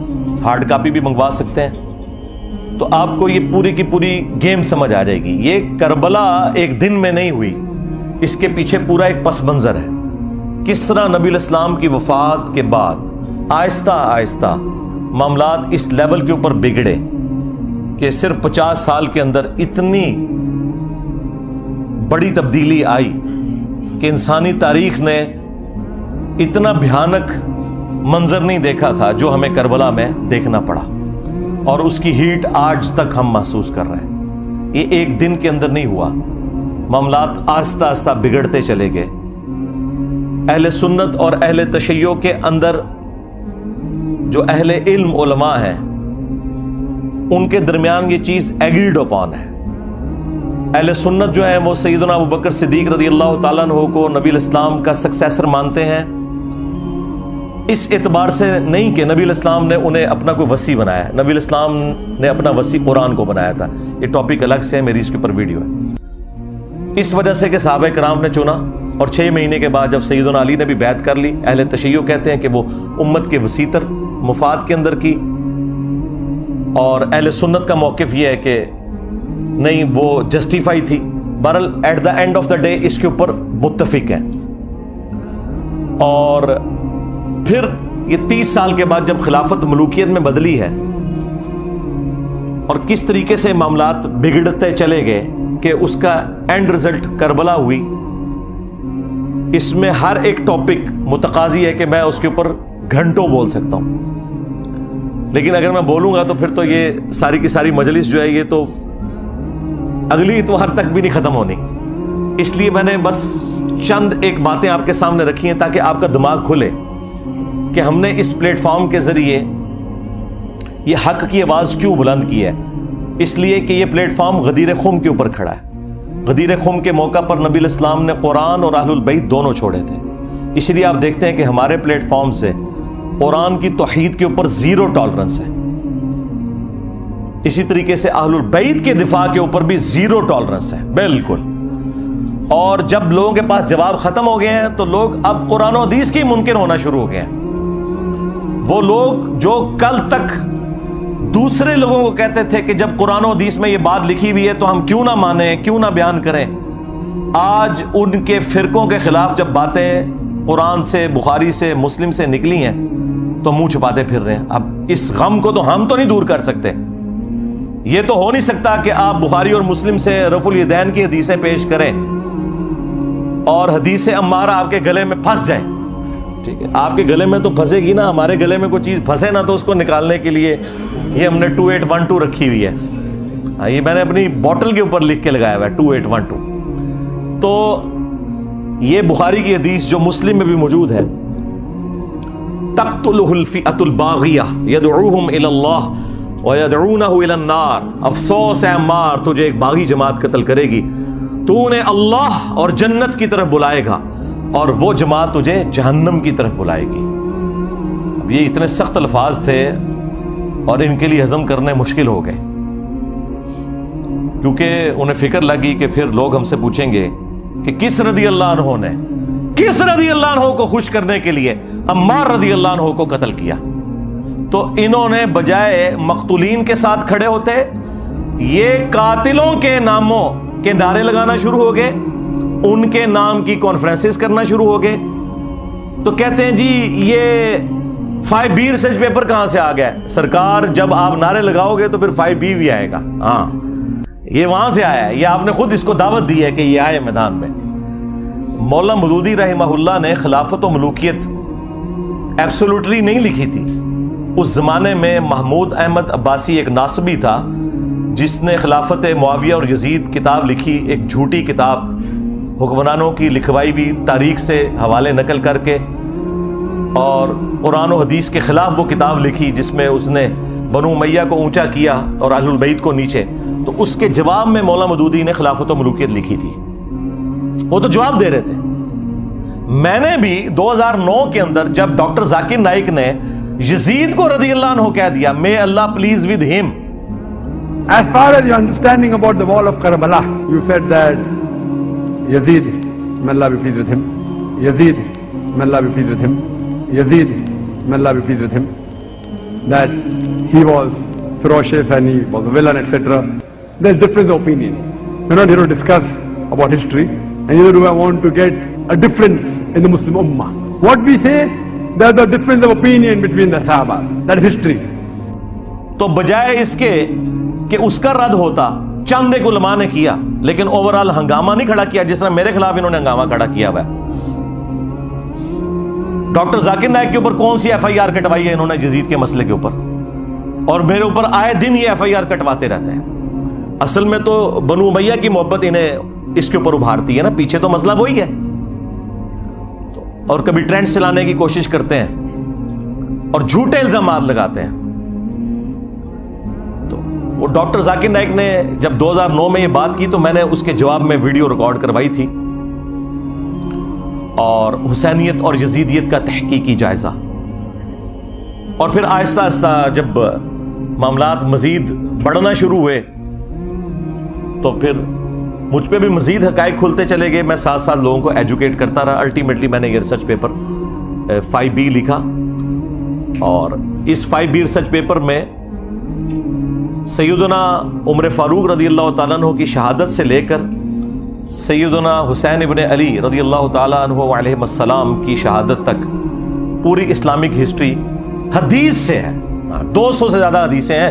ہارڈ کاپی بھی منگوا سکتے ہیں، تو آپ کو یہ پوری کی پوری گیم سمجھ آ جائے گی۔ یہ کربلا ایک دن میں نہیں ہوئی، اس کے پیچھے پورا ایک پس منظر ہے، کس طرح نبی الاسلام کی وفات کے بعد آہستہ آہستہ معاملات اس لیول کے اوپر بگڑے کہ صرف 50 سال کے اندر اتنی بڑی تبدیلی آئی کہ انسانی تاریخ نے اتنا بھیانک منظر نہیں دیکھا تھا جو ہمیں کربلا میں دیکھنا پڑا، اور اس کی ہیٹ آج تک ہم محسوس کر رہے ہیں۔ یہ ایک دن کے اندر نہیں ہوا، معاملات آہستہ آہستہ بگڑتے چلے گئے۔ اہل سنت اور اہل تشیع کے اندر جو اہل علم علماء ہیں ان کے درمیان یہ چیز ایگریڈ اپون ہے۔ اہل سنت جو ہیں وہ سیدنا ابوبکر صدیق رضی اللہ تعالیٰ عنہ کو نبی الاسلام کا سکسیسر مانتے ہیں، اس اعتبار سے نہیں کہ نبی الاسلام نے انہیں اپنا کوئی وصی بنایا ہے، نبی الاسلام نے اپنا وصی قرآن کو بنایا تھا، یہ ٹاپک الگ سے ہے، میری اس کے اوپر ویڈیو ہے۔ اس وجہ سے کہ صحابہ کرام نے چنا، اور 6 مہینے کے بعد جب سیدنا علی نے بھی بیعت کر لی، اہل تشیع کہتے ہیں کہ وہ امت کے وسیع تر مفاد کے اندر کی، اور اہل سنت کا موقف یہ ہے کہ نہیں وہ جسٹیفائی تھی۔ بہرحال at the end of the day اس کے اوپر متفق ہیں۔ اور پھر یہ 30 سال کے بعد جب خلافت ملوکیت میں بدلی ہے اور کس طریقے سے معاملات بگڑتے چلے گئے کہ اس کا اینڈ رزلٹ کربلا ہوئی، اس میں ہر ایک ٹاپک متقاضی ہے کہ میں اس کے اوپر گھنٹوں بول سکتا ہوں، لیکن اگر میں بولوں گا تو پھر تو یہ ساری کی ساری مجلس جو ہے یہ تو اگلی اتوار تک بھی نہیں ختم ہونی۔ اس لیے میں نے بس چند ایک باتیں آپ کے سامنے رکھی ہیں تاکہ آپ کا دماغ کھلے کہ ہم نے اس پلیٹ فارم کے ذریعے یہ حق کی آواز کیوں بلند کی ہے۔ اس لیے کہ یہ پلیٹ فارم غدیر خم کے اوپر کھڑا ہے۔ غدیر خم کے موقع پر نبی الاسلام نے قرآن اور اہل البیت دونوں چھوڑے تھے، اس لیے آپ دیکھتے ہیں کہ ہمارے پلیٹ فارم سے قرآن کی توحید کے اوپر 0 ٹالرنس ہے، اسی طریقے سے اہل البیت کے دفاع کے اوپر بھی زیرو ٹالرنس ہے بالکل. اور جب لوگوں کے پاس جواب ختم ہو گئے ہیں تو لوگ اب قرآن و حدیث کے منکر ہونا شروع ہو گئے ہیں. وہ لوگ جو کل تک دوسرے لوگوں کو کہتے تھے کہ جب قرآن و حدیث میں یہ بات لکھی ہوئی ہے تو ہم کیوں نہ مانیں, کیوں نہ بیان کریں, آج ان کے فرقوں کے خلاف جب باتیں قرآن سے, بخاری سے, مسلم سے نکلی ہیں تو منہ چھپاتے پھر رہے ہیں. اب اس غم کو تو ہم تو نہیں دور کر سکتے. یہ تو ہو نہیں سکتا کہ آپ بخاری اور مسلم سے رفع الیدین کی حدیثیں پیش کریں اور حدیث عمارہ آپ کے گلے میں پھنس جائے. ٹھیک ہے, آپ کے گلے میں تو پھنسے گی نا, ہمارے گلے میں کوئی چیز پھنسے نا تو اس کو نکالنے کے لیے یہ ہم نے 2812 رکھی ہوئی ہے. یہ میں نے اپنی بوٹل کے اوپر لکھ کے لگایا ہوا ہے 2812. تو یہ بخاری کی حدیث جو مسلم میں بھی موجود ہے, تقتلہ الفئۃ الباغیہ یدعوہم الی اللہ ویدعونہ الی النار. افسوس ہے عمار, تجھے ایک باغی جماعت قتل کرے گی, تو انہیں اللہ اور جنت کی طرف بلائے گا اور وہ جماعت تجھے جہنم کی طرف بلائے گی. اب یہ اتنے سخت الفاظ تھے اور ان کے لیے ہضم کرنے مشکل ہو گئے, کیونکہ انہیں فکر لگی کہ پھر لوگ ہم سے پوچھیں گے کہ کس رضی اللہ عنہ نے, کس رضی اللہ عنہ کو خوش کرنے کے لیے عمار رضی اللہ عنہ کو قتل کیا. تو انہوں نے بجائے مقتولین کے ساتھ کھڑے ہوتے یہ قاتلوں کے ناموں کے نعرے لگانا شروع ہو گئے, ان کے نام کی کانفرنسز کرنا شروع ہو گئے. تو کہتے ہیں جی یہ 5B ریسرچ پیپر کہاں سے آ گیا؟ سرکار جب آپ نعرے لگاؤ گے تو پھر 5B بھی آئے گا. ہاں یہ وہاں سے آیا ہے, یہ آپ نے خود اس کو دعوت دی ہے کہ یہ آئے میدان میں. مولانا مودودی رحمہ اللہ نے خلافت و ملوکیت ایبسولوٹلی نہیں لکھی تھی. اس زمانے میں محمود احمد عباسی ایک ناصبی تھا جس نے خلافت معاویہ اور یزید کتاب لکھی, ایک جھوٹی کتاب, حکمرانوں کی لکھوائی بھی تاریخ سے حوالے نقل کر کے, اور قرآن و حدیث کے خلاف وہ کتاب لکھی جس میں اس نے بنو امیہ کو اونچا کیا اور اہل البیت کو نیچے. تو اس کے جواب میں مولانا مودودی نے خلافت و ملوکیت لکھی تھی. وہ تو جواب دے رہے تھے. میں نے بھی 2009 کے اندر جب ڈاکٹر ذاکر نائک نے یزید کو رضی اللہ عنہ کہہ دیا, may Allah please with him. As far as your understanding about the wall of Karbala, you said that Yazid, may Allah be pleased with him, Yazid, may Allah be pleased with him, Yazid, may Allah be pleased with him, that he was ferocious and he was a villain, etc. There's difference of opinion. We're not here to discuss about history, and neither do I want to get a difference in the Muslim Ummah. What we say, there's a difference of opinion between the Sahaba. That is history. تو بجائے اس کے کہ اس کا رد ہوتا, چند ایک علماء نے کیا, لیکن اوورال ہنگامہ نہیں کھڑا کیا جس طرح میرے خلاف انہوں نے ہنگامہ کھڑا کیا ہوا ہے. ڈاکٹر ذاکر نائک کے اوپر کون سی FIR کٹوائی ہے انہوں نے یزید کے مسئلے کے اوپر, اور میرے اوپر آئے دن یہ FIR کٹواتے رہتے ہیں. اصل میں تو بنو امیہ کی محبت انہیں اس کے اوپر ابھارتی ہے نا, پیچھے تو مسئلہ وہی ہے. اور کبھی ٹرینڈ چلانے کی کوشش کرتے ہیں اور جھوٹے الزامات لگاتے ہیں. تو وہ ڈاکٹر ذاکر نائک نے جب 2009 میں یہ بات کی تو میں نے اس کے جواب میں ویڈیو ریکارڈ کروائی تھی, اور حسینیت اور یزیدیت کا تحقیقی جائزہ. اور پھر آہستہ آہستہ جب معاملات مزید بڑھنا شروع ہوئے تو پھر مجھ پہ بھی مزید حقائق کھلتے چلے گئے. میں ساتھ ساتھ لوگوں کو ایجوکیٹ کرتا رہا. الٹیمیٹلی میں نے یہ ریسرچ پیپر 5B لکھا, اور اس 5B ریسرچ پیپر میں سیدنا عمر فاروق رضی اللہ تعالیٰ عنہ کی شہادت سے لے کر سیدنا حسین ابن علی رضی اللہ تعالیٰ عنہ علیہ السلام کی شہادت تک پوری اسلامک ہسٹری حدیث سے ہے. 200 سے زیادہ حدیثیں ہیں,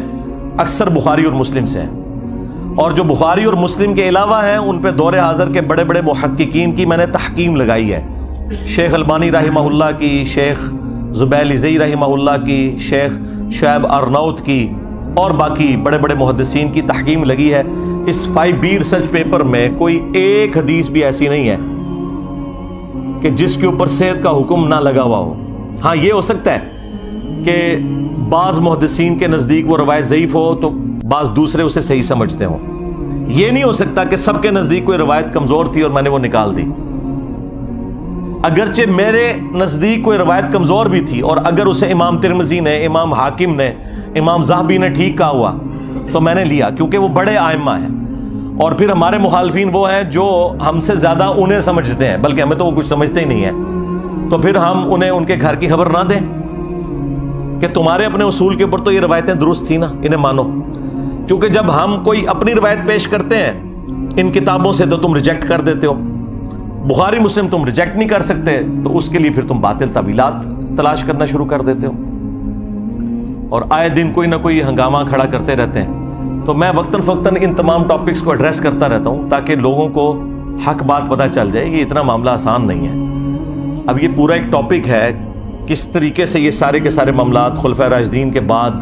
اکثر بخاری اور مسلم سے ہیں. اور جو بخاری اور مسلم کے علاوہ ہیں ان پہ دور حاضر کے بڑے بڑے محققین کی میں نے تحکیم لگائی ہے. شیخ البانی رحمہ اللہ کی, شیخ زبیل زئی رحمہ اللہ کی, شیخ شعیب ارناؤت کی, اور باقی بڑے بڑے محدثین کی تحکیم لگی ہے. اس 5B ریسرچ پیپر میں کوئی ایک حدیث بھی ایسی نہیں ہے کہ جس کے اوپر صحت کا حکم نہ لگا ہوا ہو. ہاں یہ ہو سکتا ہے کہ بعض محدثین کے نزدیک وہ روایت ضعیف ہو تو بعض دوسرے اسے صحیح سمجھتے ہوں. یہ نہیں ہو سکتا کہ سب کے نزدیک کوئی روایت کمزور تھی اور میں نے وہ نکال دی. اگرچہ میرے نزدیک کوئی روایت کمزور بھی تھی, اور اگر اسے امام ترمذی نے, امام حاکم نے, امام ذہبی نے ٹھیک کہا ہوا تو میں نے لیا کیونکہ وہ بڑے آئمہ ہیں، اور پھر ہمارے مخالفین وہ ہیں جو ہم سے زیادہ انہیں سمجھتے ہیں، بلکہ ہمیں تو وہ کچھ سمجھتے ہی نہیں ہیں، تو پھر ہم انہیں ان کے گھر کی خبر نہ دیں کہ تمہارے اپنے اصول کے اوپر تو یہ روایتیں درست تھی نا، انہیں مانو. کیونکہ جب ہم کوئی اپنی روایت پیش کرتے ہیں ان کتابوں سے تو تم ریجیکٹ کر دیتے ہو. بخاری مسلم تم ریجیکٹ نہیں کر سکتے تو اس کے لیے پھر تم باطل تعویلات تلاش کرنا شروع کر دیتے ہو، اور آئے دن کوئی نہ کوئی ہنگامہ کھڑا کرتے رہتے ہیں. تو میں وقتاً فوقتاً ان تمام ٹاپکس کو ایڈریس کرتا رہتا ہوں تاکہ لوگوں کو حق بات پتہ چل جائے. یہ اتنا معاملہ آسان نہیں ہے. اب یہ پورا ایک ٹاپک ہے کس طریقے سے یہ سارے کے سارے معاملات خلفائے راشدین کے بعد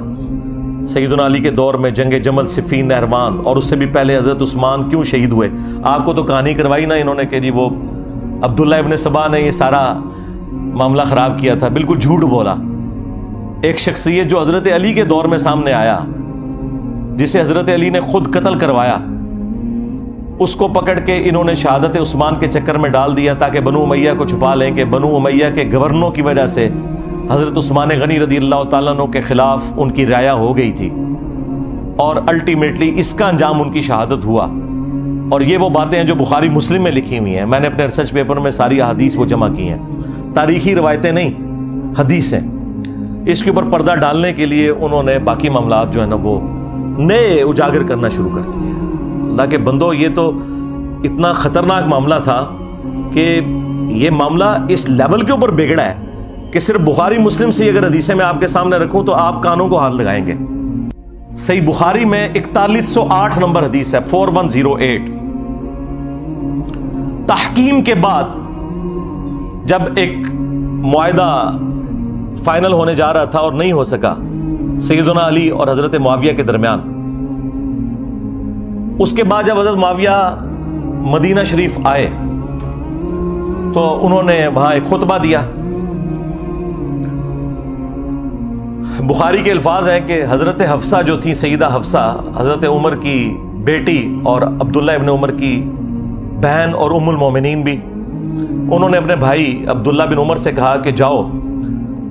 سیدنا علی کے دور میں جنگ جمل، صفین، نہروان، اور اس سے بھی پہلے حضرت عثمان کیوں شہید ہوئے. آپ کو تو کہانی کروائی نا انہوں نے کہ جی وہ عبداللہ ابن سبا نے یہ سارا معاملہ خراب کیا تھا. بالکل جھوٹ بولا. ایک شخصیت جو حضرت علی کے دور میں سامنے آیا، جسے حضرت علی نے خود قتل کروایا، اس کو پکڑ کے انہوں نے شہادت عثمان کے چکر میں ڈال دیا تاکہ بنو امیہ کو چھپا لیں کہ بنو امیہ کے گورنروں کی وجہ سے حضرت عثمان غنی رضی اللہ تعالیٰ عنہ کے خلاف ان کی رائے ہو گئی تھی، اور الٹیمیٹلی اس کا انجام ان کی شہادت ہوا. اور یہ وہ باتیں ہیں جو بخاری مسلم میں لکھی ہوئی ہیں. میں نے اپنے ریسرچ پیپر میں ساری احادیث وہ جمع کی ہیں، تاریخی روایتیں نہیں، حدیثیں. اس کے اوپر پردہ ڈالنے کے لیے انہوں نے باقی معاملات جو ہے نا وہ نئے اجاگر کرنا شروع کر دیے. اللہ کے بندو، یہ تو اتنا خطرناک معاملہ تھا کہ یہ معاملہ اس لیول کے اوپر بگڑا ہے کہ صرف بخاری مسلم سے اگر حدیثیں میں آپ کے سامنے رکھوں تو آپ کانوں کو ہاتھ لگائیں گے. صحیح بخاری میں 4108 نمبر حدیث ہے، 4108. تحکیم کے بعد جب ایک معاہدہ فائنل ہونے جا رہا تھا اور نہیں ہو سکا سیدنا علی اور حضرت معاویہ کے درمیان، اس کے بعد جب حضرت معاویہ مدینہ شریف آئے تو انہوں نے وہاں ایک خطبہ دیا. بخاری کے الفاظ ہیں کہ حضرت حفصہ جو تھی، سیدہ حفصہ، حضرت عمر کی بیٹی اور عبداللہ ابن عمر کی بہن اور ام المومنین بھی، انہوں نے اپنے بھائی عبداللہ بن عمر سے کہا کہ جاؤ،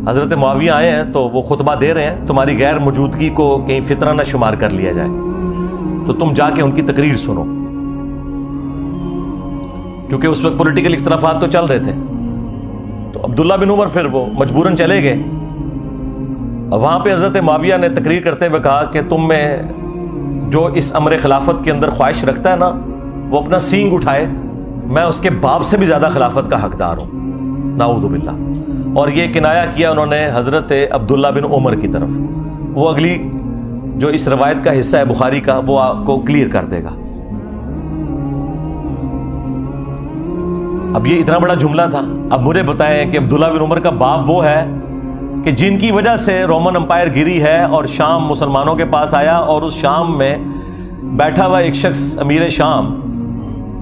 حضرت معاویہ آئے ہیں تو وہ خطبہ دے رہے ہیں، تمہاری غیر موجودگی کو کہیں فتنہ نہ شمار کر لیا جائے، تو تم جا کے ان کی تقریر سنو. کیونکہ اس وقت پولیٹیکل اختلافات تو چل رہے تھے. تو عبداللہ بن عمر پھر وہ مجبوراً چلے گئے. وہاں پہ حضرت معاویہ نے تقریر کرتے ہوئے کہا کہ تم میں جو اس امر خلافت کے اندر خواہش رکھتا ہے نا، وہ اپنا سینگ اٹھائے، میں اس کے باپ سے بھی زیادہ خلافت کا حقدار ہوں، نعوذ باللہ. اور یہ کنایا کیا انہوں نے حضرت عبداللہ بن عمر کی طرف. وہ اگلی جو اس روایت کا حصہ ہے بخاری کا وہ آپ کو کلیئر کر دے گا. اب یہ اتنا بڑا جملہ تھا. اب مجھے بتائیں کہ عبداللہ بن عمر کا باپ وہ ہے کہ جن کی وجہ سے رومن امپائر گری ہے اور شام مسلمانوں کے پاس آیا، اور اس شام میں بیٹھا ہوا ایک شخص امیر شام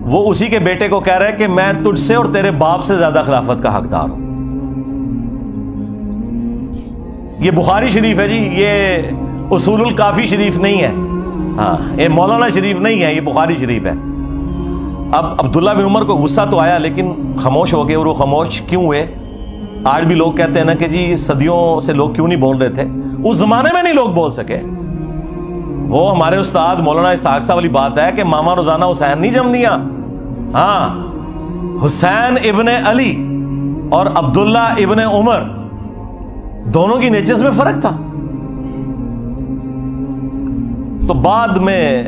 وہ اسی کے بیٹے کو کہہ رہا ہے کہ میں تجھ سے اور تیرے باپ سے زیادہ خلافت کا حقدار ہوں. یہ بخاری شریف ہے جی، یہ اصول الکافی شریف نہیں ہے، ہاں یہ مولانا شریف نہیں ہے، یہ بخاری شریف ہے. اب عبداللہ بن عمر کو غصہ تو آیا لیکن خاموش ہو گئے. اور وہ خاموش کیوں ہوئے؟ آج بھی لوگ کہتے ہیں نا کہ جی صدیوں سے لوگ کیوں نہیں بول رہے تھے. اس زمانے میں نہیں لوگ بول سکے. وہ ہمارے استاد مولانا اسحاق صاحب والی بات ہے کہ ماما روزانہ حسین نہیں جم دیا. ہاں، حسین ابن علی اور عبداللہ ابن عمر دونوں کی نیچرز میں فرق تھا. تو بعد میں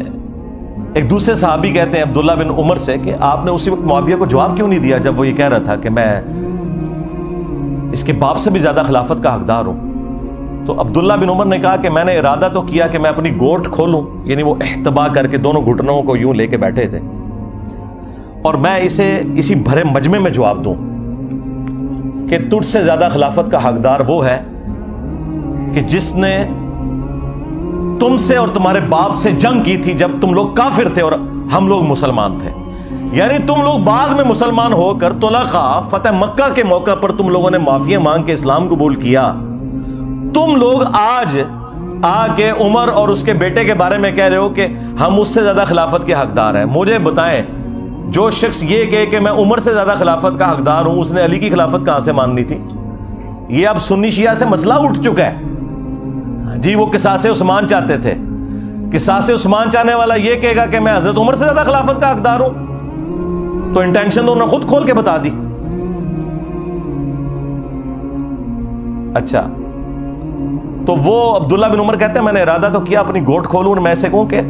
ایک دوسرے صحابی کہتے ہیں عبداللہ بن عمر سے کہ آپ نے اسی وقت معاویہ کو جواب کیوں نہیں دیا جب وہ یہ کہہ رہا تھا کہ میں اس کے باپ سے بھی زیادہ خلافت کا حقدار ہوں. تو عبداللہ بن عمر نے کہا کہ میں نے ارادہ تو کیا کہ میں اپنی گوٹ کھولوں، یعنی وہ احتبا کر کے دونوں گھٹنوں کو یوں لے کے بیٹھے تھے، اور میں اسے اسی بھرے مجمع میں جواب دوں کہ تجھ سے زیادہ خلافت کا حقدار وہ ہے کہ جس نے تم سے اور تمہارے باپ سے جنگ کی تھی جب تم لوگ کافر تھے اور ہم لوگ مسلمان تھے. یعنی تم لوگ بعد میں مسلمان ہو کر طلقاء فتح مکہ کے موقع پر تم لوگوں نے معافی مانگ کے اسلام قبول کیا. تم لوگ آج آ کے عمر اور اس کے بیٹے کے بارے میں کہہ رہے ہو کہ ہم اس سے زیادہ خلافت کے حقدار ہیں. مجھے بتائیں، جو شخص یہ کہے کہ میں عمر سے زیادہ خلافت کا حقدار ہوں، اس نے علی کی خلافت کہاں سے ماننی تھی؟ یہ اب سنی شیعہ سے مسئلہ اٹھ چکا ہے. جی وہ قصاص عثمان چاہتے تھے، قصاص عثمان چاہنے والا یہ کہے گا کہ میں حضرت عمر سے زیادہ خلافت کا حقدار ہوں، تو انٹینشن تو انہوں نے خود کھول کے بتا دی. اچھا تو وہ عبداللہ بن عمر کہتے ہیں میں نے ارادہ تو کیا اپنی گھوٹ کھولوں اور میں ایسے کہوں کہ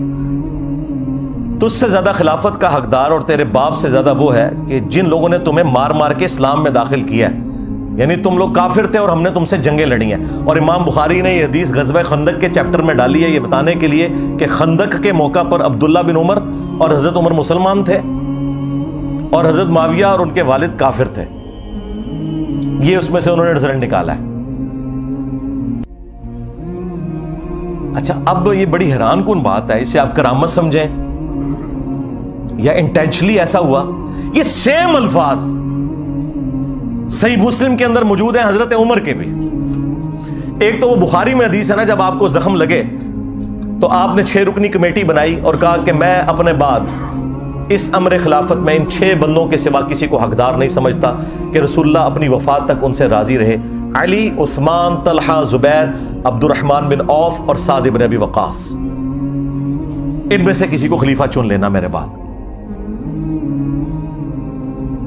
تجھ سے زیادہ خلافت کا حقدار اور تیرے باپ سے زیادہ وہ ہے کہ جن لوگوں نے تمہیں مار مار کے اسلام میں داخل کیا ہے، یعنی تم لوگ کافر تھے اور ہم نے تم سے جنگیں لڑی ہیں. اور امام بخاری نے یہ حدیث غزوہ خندق کے چیپٹر میں ڈالی ہے یہ بتانے کے لیے کہ خندق کے موقع پر عبداللہ بن عمر اور حضرت عمر مسلمان تھے اور حضرت معاویہ اور ان کے والد کافر تھے. یہ اس میں سے انہوں نے رزلٹ نکالا ہے. اچھا اب یہ بڑی حیران کن بات ہے، اسے آپ کرامت سمجھیں یا انٹینشنلی ایسا ہوا. یہ سیم الفاظ صحیح مسلم کے اندر موجود ہیں حضرت عمر کے بھی. ایک تو وہ بخاری میں حدیث ہے نا، جب آپ کو زخم لگے تو آپ نے 6 رکنی کمیٹی بنائی اور کہا کہ میں اپنے بعد اس امر خلافت میں ان 6 بندوں کے سوا کسی کو حقدار نہیں سمجھتا کہ رسول اللہ اپنی وفات تک ان سے راضی رہے: علی، عثمان، طلحہ، زبیر، عبد الرحمن بن عوف اور سعد بن ابی وقاص. ان میں سے کسی کو خلیفہ چن لینا میرے بعد.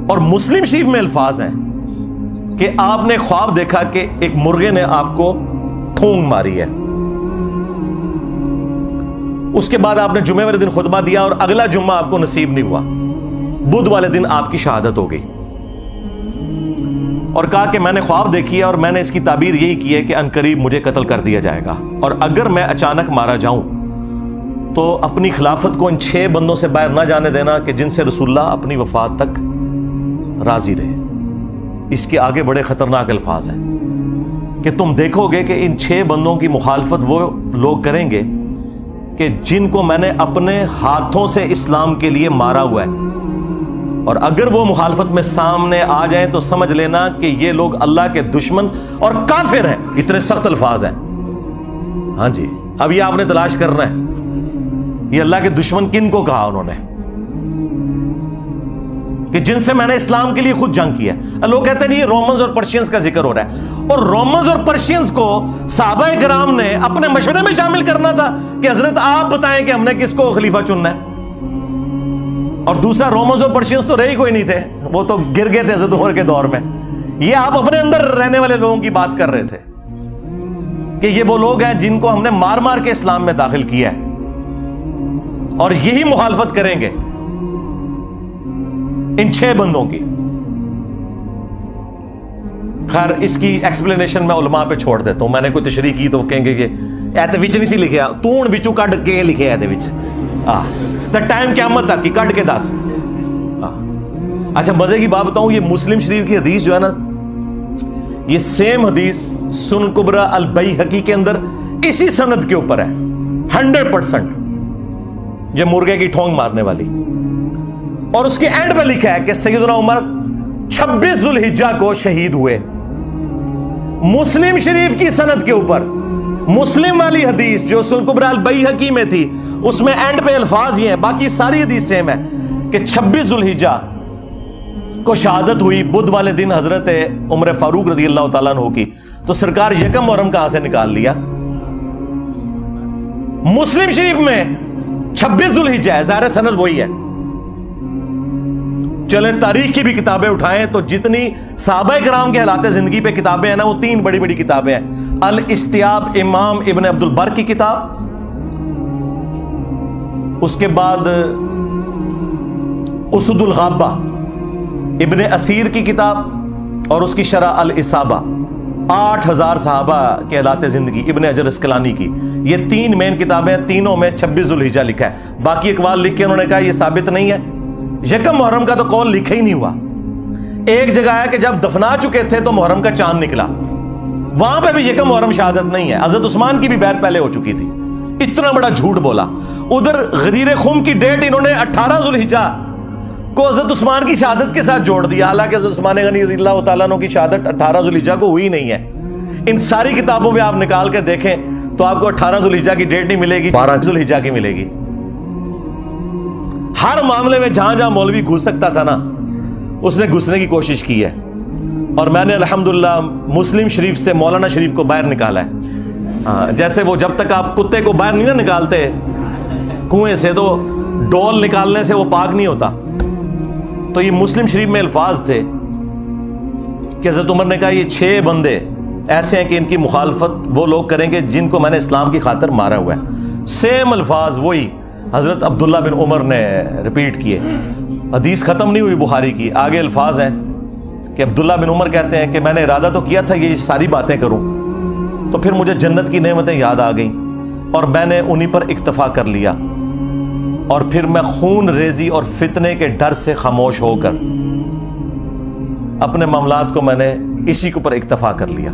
اور مسلم شریف میں الفاظ ہیں کہ آپ نے خواب دیکھا کہ ایک مرغے نے آپ کو ٹھونگ ماری ہے. اس کے بعد آپ نے جمعے والے دن خطبہ دیا اور اگلا جمعہ آپ کو نصیب نہیں ہوا، بدھ والے دن آپ کی شہادت ہو گئی اور کہا کہ میں نے خواب دیکھی ہے اور میں نے اس کی تعبیر یہی کی ہے کہ عنقریب مجھے قتل کر دیا جائے گا، اور اگر میں اچانک مارا جاؤں تو اپنی خلافت کو ان 6 بندوں سے باہر نہ جانے دینا کہ جن سے رسول اللہ اپنی وفات تک راضی رہے. اس کے آگے بڑے خطرناک الفاظ ہیں کہ تم دیکھو گے کہ ان 6 بندوں کی مخالفت وہ لوگ کریں گے کہ جن کو میں نے اپنے ہاتھوں سے اسلام کے لیے مارا ہوا ہے، اور اگر وہ مخالفت میں سامنے آ جائیں تو سمجھ لینا کہ یہ لوگ اللہ کے دشمن اور کافر ہیں. اتنے سخت الفاظ ہیں. ہاں جی، اب یہ آپ نے تلاش کرنا ہے یہ اللہ کے دشمن کن کو کہا انہوں نے کہ جن سے میں نے اسلام کے لیے خود جنگ کی ہے. لوگ کہتے ہیں یہ رومنز اور پرشینز کا ذکر ہو رہا ہے، اور رومنز اور پرشینز کو صحابہ کرام نے اپنے مشورے میں شامل کرنا تھا کہ حضرت آپ بتائیں کہ ہم نے کس کو خلیفہ چننا ہے. اور دوسرا رومنز اور پرشینز تو رہی کوئی نہیں تھے، وہ تو گر گئے تھے حضرت عمر کے دور میں. یہ آپ اپنے اندر رہنے والے لوگوں کی بات کر رہے تھے کہ یہ وہ لوگ ہیں جن کو ہم نے مار مار کے اسلام میں داخل کیا ہے اور یہی مخالفت کریں گے ان 6 بندوں کی. خیر اس کی ایکسپلینیشن میں علماء پہ چھوڑ دیتا ہوں. میں نے کوئی تشریح کی تو وہ کہیں گے کہ ایتے وچ نہیں سی لکھیا، تون وچوں کڈ کے لکھیا ایتے وچ تے ٹائم قیامت تک کی کڈ کے دس. اچھا مزے کی بات بتاؤں، یہ مسلم شریف کی حدیث جو ہے نا، یہ سیم حدیث سنن کبریٰ البیہقی کے اندر اسی سند کے اوپر ہے 100%، یہ مرغے کی ٹھونگ مارنے والی. اور اس کے اینڈ میں لکھا ہے کہ سیدنا عمر 26 ذوالحجہ کو شہید ہوئے. مسلم شریف کی سند کے اوپر مسلم والی حدیث جو سنن کبریٰ البیہقی میں تھی، اس میں اینڈ پہ الفاظ یہ ہیں، باقی ساری حدیث سیم ہے کہ 26 ذوالحجہ کو شہادت ہوئی بدھ والے دن حضرت عمر فاروق رضی اللہ تعالیٰ عنہ کی. تو سرکار یکم محرم کہاں سے نکال لیا؟ مسلم شریف میں 26 ذوالحجہ ہے، ظاہر سند وہی ہے. چلیں تاریخ کی بھی کتابیں اٹھائیں تو جتنی صحابہ کرام کے حالات زندگی پہ کتابیں ہیں نا، وہ 3 بڑی بڑی کتابیں ہیں. الاستیاب امام ابن عبد البر کی کتاب، اس کے بعد اسد الغابہ ابن اثیر کی کتاب، اور اس کی شرح الاصابہ 8000 صحابہ کے حالات زندگی ابن حجر اسقلانی کی. یہ 3 مین کتابیں، تینوں میں 26 ذوالحجہ لکھا ہے. باقی اقوال لکھ کے انہوں نے کہا یہ ثابت نہیں ہے. یکم محرم کا تو قول لکھا ہی نہیں ہوا. ایک جگہ ہے کہ جب دفنا چکے تھے تو محرم کا چاند نکلا، وہاں پہ بھی یکم محرم شہادت نہیں ہے. حضرت عثمان کی بھی بیعت پہلے ہو چکی تھی. اتنا بڑا جھوٹ بولا. ادھر غدیر خم کی ڈیٹ انہوں نے 18 ذوالحجہ کو حضرت عثمان کی شہادت کے ساتھ جوڑ دیا، حالانکہ حضرت عثمان غنی رضی اللہ تعالیٰ عنہ کی شہادت 18 ذوالحجہ کو ہوئی نہیں ہے. ان ساری کتابوں میں آپ نکال کے دیکھیں تو آپ کو 18 ذوالحجہ کی ڈیٹ نہیں ملے گی، 12 ذوالحجہ کی ملے گی. ہر معاملے میں جہاں جہاں مولوی گھس سکتا تھا نا، اس نے گھسنے کی کوشش کی ہے. اور میں نے الحمدللہ مسلم شریف سے مولانا شریف کو باہر نکالا ہے. جیسے وہ جب تک آپ کتے کو باہر نہیں نہ نکالتے کنویں سے تو ڈول نکالنے سے وہ پاک نہیں ہوتا. تو یہ مسلم شریف میں الفاظ تھے کہ حضرت عمر نے کہا یہ 6 بندے ایسے ہیں کہ ان کی مخالفت وہ لوگ کریں گے جن کو میں نے اسلام کی خاطر مارا ہوا ہے. سیم الفاظ وہی حضرت عبداللہ بن عمر نے ریپیٹ کیے. حدیث ختم نہیں ہوئی بخاری کی, آگے الفاظ ہیں کہ عبداللہ بن عمر کہتے ہیں کہ میں نے ارادہ تو کیا تھا یہ ساری باتیں کروں, تو پھر مجھے جنت کی نعمتیں یاد آ گئیں اور میں نے انہی پر اکتفا کر لیا, اور پھر میں خون ریزی اور فتنے کے ڈر سے خاموش ہو کر اپنے معاملات کو میں نے اسی کے اوپر اکتفا کر لیا.